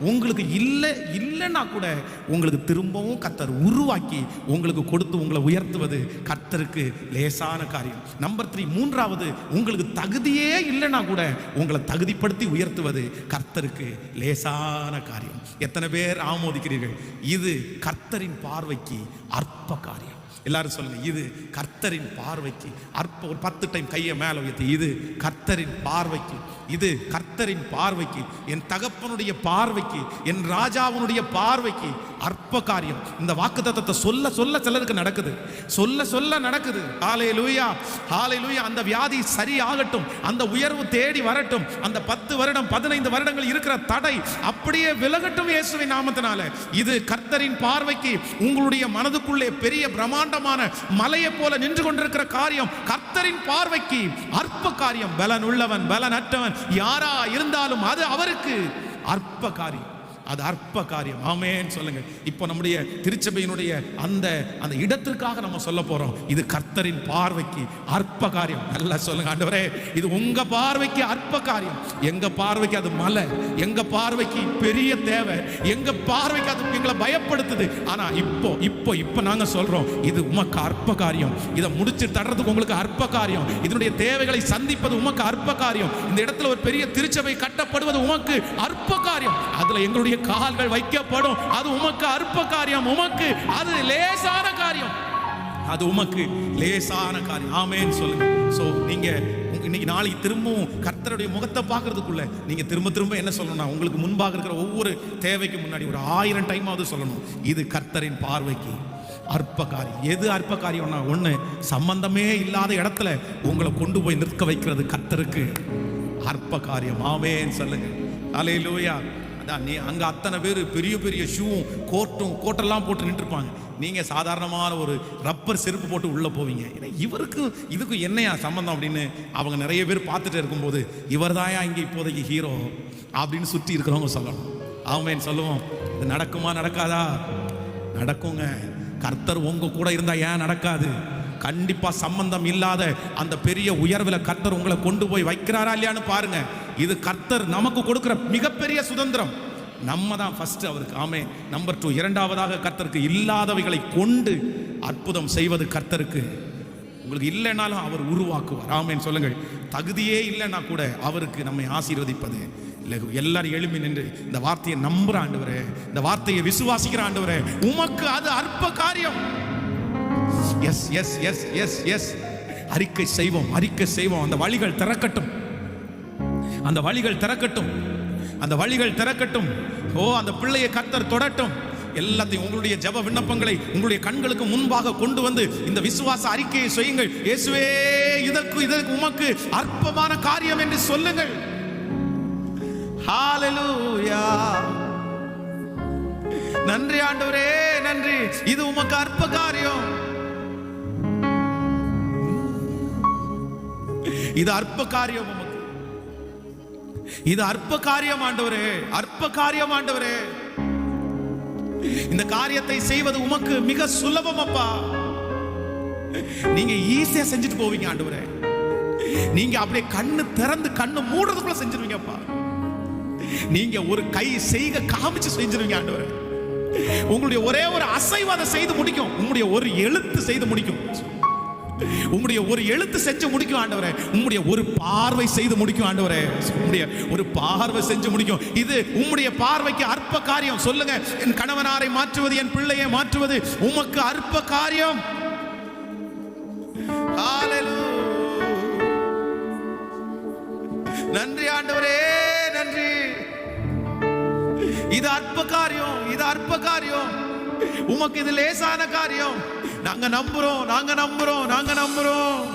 உங்களுக்கு இல்லைன்னா கூட உங்களுக்கு திரும்பவும் கர்த்தர் உருவாக்கி உங்களுக்கு கொடுத்து உங்களை உயர்த்துவது கர்த்தருக்கு லேசான காரியம். நம்பர் 3, மூன்றாவது உங்களுக்கு தகுதியே இல்லைன்னா கூட உங்களை தகுதிப்படுத்தி உயர்த்துவது கர்த்தருக்கு லேசான காரியம். எத்தனை பேர் ஆமோதிக்கிறீர்கள்? இது கர்த்தரின் பார்வைக்கு அற்ப காரியம். எல்லாரும் சொல்லுங்க, இது கர்த்தரின் பார்வைக்கு அற்ப. ஒரு 10 டைம் கையை மேல உயர்த்தி, இது கர்த்தரின் பார்வைக்கு, இது கர்த்தரின் பார்வைக்கு, என் தகப்பனுடைய பார்வைக்கு, என் ராஜாவுடைய பார்வைக்கு அற்ப காரியம். இந்த வாக்குத்தத்தத்தை சொல்ல சொல்ல சிலருக்கு நடக்குது, சொல்ல சொல்ல நடக்குது. ஹல்லேலூயா, ஹல்லேலூயா. அந்த வியாதி சரியாகட்டும், அந்த உயர்வு தேடி வரட்டும், அந்த 10 வருடம் 15 வருடங்கள் இருக்கிற தடை அப்படியே விலகட்டும் இயேசுவின் நாமத்தினால. இது கர்த்தரின் பார்வைக்கு உங்களுடைய மனதுக்குள்ளே பெரிய பிரம்மாண்டமான மலையை போல நின்று கொண்டிருக்கிற காரியம் கர்த்தரின் பார்வைக்கு அற்ப காரியம். பலன் உள்ளவன் பலன் அற்றவன் யாரா இருந்தாலும் அது அவருக்கு அற்ப காரியம், அது அற்ப காரியம். ஆமென் சொல்லுங்க. இப்போ நம்முடைய திருச்சபையினுடைய அந்த அந்த இடத்திற்காக நம்ம சொல்ல போறோம், இது கர்த்தரின் பார்வைக்கு அற்ப காரியம். நல்லா சொல்லுங்க, ஆண்டவரே இது உங்க பார்வைக்கு அற்ப காரியம். எங்க பார்வைக்கு அது மலை, எங்க பார்வைக்கு பெரிய தேவை, எங்க பார்வைக்கு அது எங்களை பயப்படுத்துது. ஆனா இப்போ இப்போ இப்போ நாங்க சொல்றோம், இது உமக்கு அற்ப காரியம். இதை முடிச்சு தர்றதுக்கு உங்களுக்கு அற்ப காரியம். இதனுடைய தேவைகளை சந்திப்பது உமக்கு அற்ப காரியம். இந்த இடத்துல ஒரு பெரிய திருச்சபை கட்டப்படுவது உமக்கு அற்ப காரியம். அதுல எங்களுடைய கால்கள் வைக்கப்படும், அது உமக்கு அற்ப காரியம். உமக்கு அது லேசான காரியம், அது உமக்கு லேசான காரியம். ஆமென் சொல்லுங்க. சோ நீங்க இன்னைக்கு நாளைக்கு திரும்பவும் கர்த்தருடைய முகத்தை பார்க்கறதுக்குள்ள நீங்க திரும்ப திரும்ப என்ன சொல்லணும்னா, உங்களுக்கு முன்பாக இருக்கிற ஒவ்வொரு தேவைக்கு முன்னாடி ஒரு 1000 டைமாவது சொல்லணும், இது கர்த்தரின் பார்வைக்கு அற்ப காரியம். எது அற்ப காரியம்னா, ஒண்ணு சம்பந்தமே இல்லாத இடத்துல உங்களை கொண்டு போய் நிற்க வைக்கிறது கர்த்தருக்கு அற்ப காரியம். ஆமென் சொல்லுங்க. ஹல்லேலூயா. நீ அங்க அத்தனை பேர் பெரிய பெரிய ஷூவும் கோட்டெல்லாம் போட்டு நின்றுப்பாங்க. நீங்க சாதாரணமான ஒரு ரப்பர் செருப்பு போட்டு உள்ள போவீங்க. இவருக்கு இதுக்கும் என்னையா சம்பந்தம் அப்படின்னு அவங்க நிறைய பேர் பார்த்துட்டு இருக்கும்போது, இவர் தாயா இங்க இப்போதைக்கு ஹீரோ அப்படின்னு சுற்றி இருக்கிறவங்க சொல்லணும். ஆமென் சொல்லுவோம். இது நடக்குமா நடக்காதா? நடக்குங்க. கர்த்தர் உங்க கூட இருந்தா ஏன் நடக்காது? கண்டிப்பா சம்பந்தம் இல்லாத அந்த பெரிய உயர்வில் கர்த்தர் உங்களை கொண்டு போய் வைக்கிறாரா இல்லையான்னு பாருங்க. இது கர்த்தர் நமக்கு கொடுக்கிற மிகப்பெரிய சுதந்திரம். நம்ம தான் ஃபர்ஸ்ட் அவருக்கு. ஆமென். நம்பர் 2, இரண்டாவதாக கர்த்தருக்கு இல்லாதவைகளை கொண்டு அற்புதம் செய்வது கர்த்தருக்கு. உங்களுக்கு இல்லைனாலும் அவர் உருவாக்குவார். ஆமென் சொல்லுங்கள். தகுதியே இல்லைன்னா கூட அவருக்கு நம்மை ஆசீர்வதிப்பது. எல்லாரும் எழுப்பி நின்று இந்த வார்த்தையை நம்புற ஆண்டவரே, இந்த வார்த்தையை விசுவாசிக்கிற ஆண்டவரே, உமக்கு அது அற்ப காரியம். Yes yes yes yes yes அறிக்கை செய்வோம், அறிக்கை செய்வோம். அந்த வழிகள் திறக்கட்டும், அந்த வழிகள் திறக்கட்டும், அந்த வழிகள் திறக்கட்டும். ஓ, அந்த பிள்ளையை கர்த்தர் தொடட்டும். எல்லாத்தையும் உங்களுடைய ஜெப விண்ணப்பங்களை உங்களுடைய கண்களுக்கு முன்பாக கொண்டு வந்து இந்த விசுவாச அறிக்கையை செய்யுங்கள். இயேசுவே இதற்கு உமக்கு அற்பமான காரியம் என்று சொல்லுங்கள். ஹல்லேலூயா. நன்றி ஆண்டவரே, நன்றி. இது உமக்கு அற்ப காரியம், இது அற்ப காரியம். உமக்கு இது அற்ப காரியம் ஆண்டவரே, அற்ப காரியம் ஆண்டவரே. இந்த காரியத்தை செய்வது உமக்கு மிக சுலபம் அப்பா. நீங்க ஈஸியா செஞ்சுட்டு போவீங்க ஆண்டவரே. நீங்க அப்படியே கண்ணு திறந்து கண்ணு மூடுறதுக்குள்ள செஞ்சிருவீங்கப்பா. நீங்க ஒரு கை செய்க காமிச்சு செஞ்சிருவீங்க ஆண்டவரே. உங்களுடைய ஒரே ஒரு அசைவாத செய்து முடிக்கும், உங்களுடைய ஒரு எழுத்து செய்து முடிக்கும், உங்களுடைய ஒரு எழுத்து செஞ்சு முடிக்கும் ஆண்டவரே. உங்களுடைய ஒரு பார்வை செய்து முடிக்கும் ஆண்டவரே. உங்களுடைய ஒரு பார்வை செஞ்சு முடிக்கும். இது உங்களுடைய பார்வைக்கு அற்ப காரியம். சொல்லுங்க, என் கணவனாரை மாற்றுவது, என் பிள்ளையை மாற்றுவது உமக்கு அற்ப காரியம். நன்றி ஆண்டவரே, நன்றி. இது அற்ப காரியம், இது அற்ப காரியம். உமக்கு இது லேசான காரியம். நாங்க நம்புறோம், நாங்க நம்புறோம், நாங்க நம்புறோம்.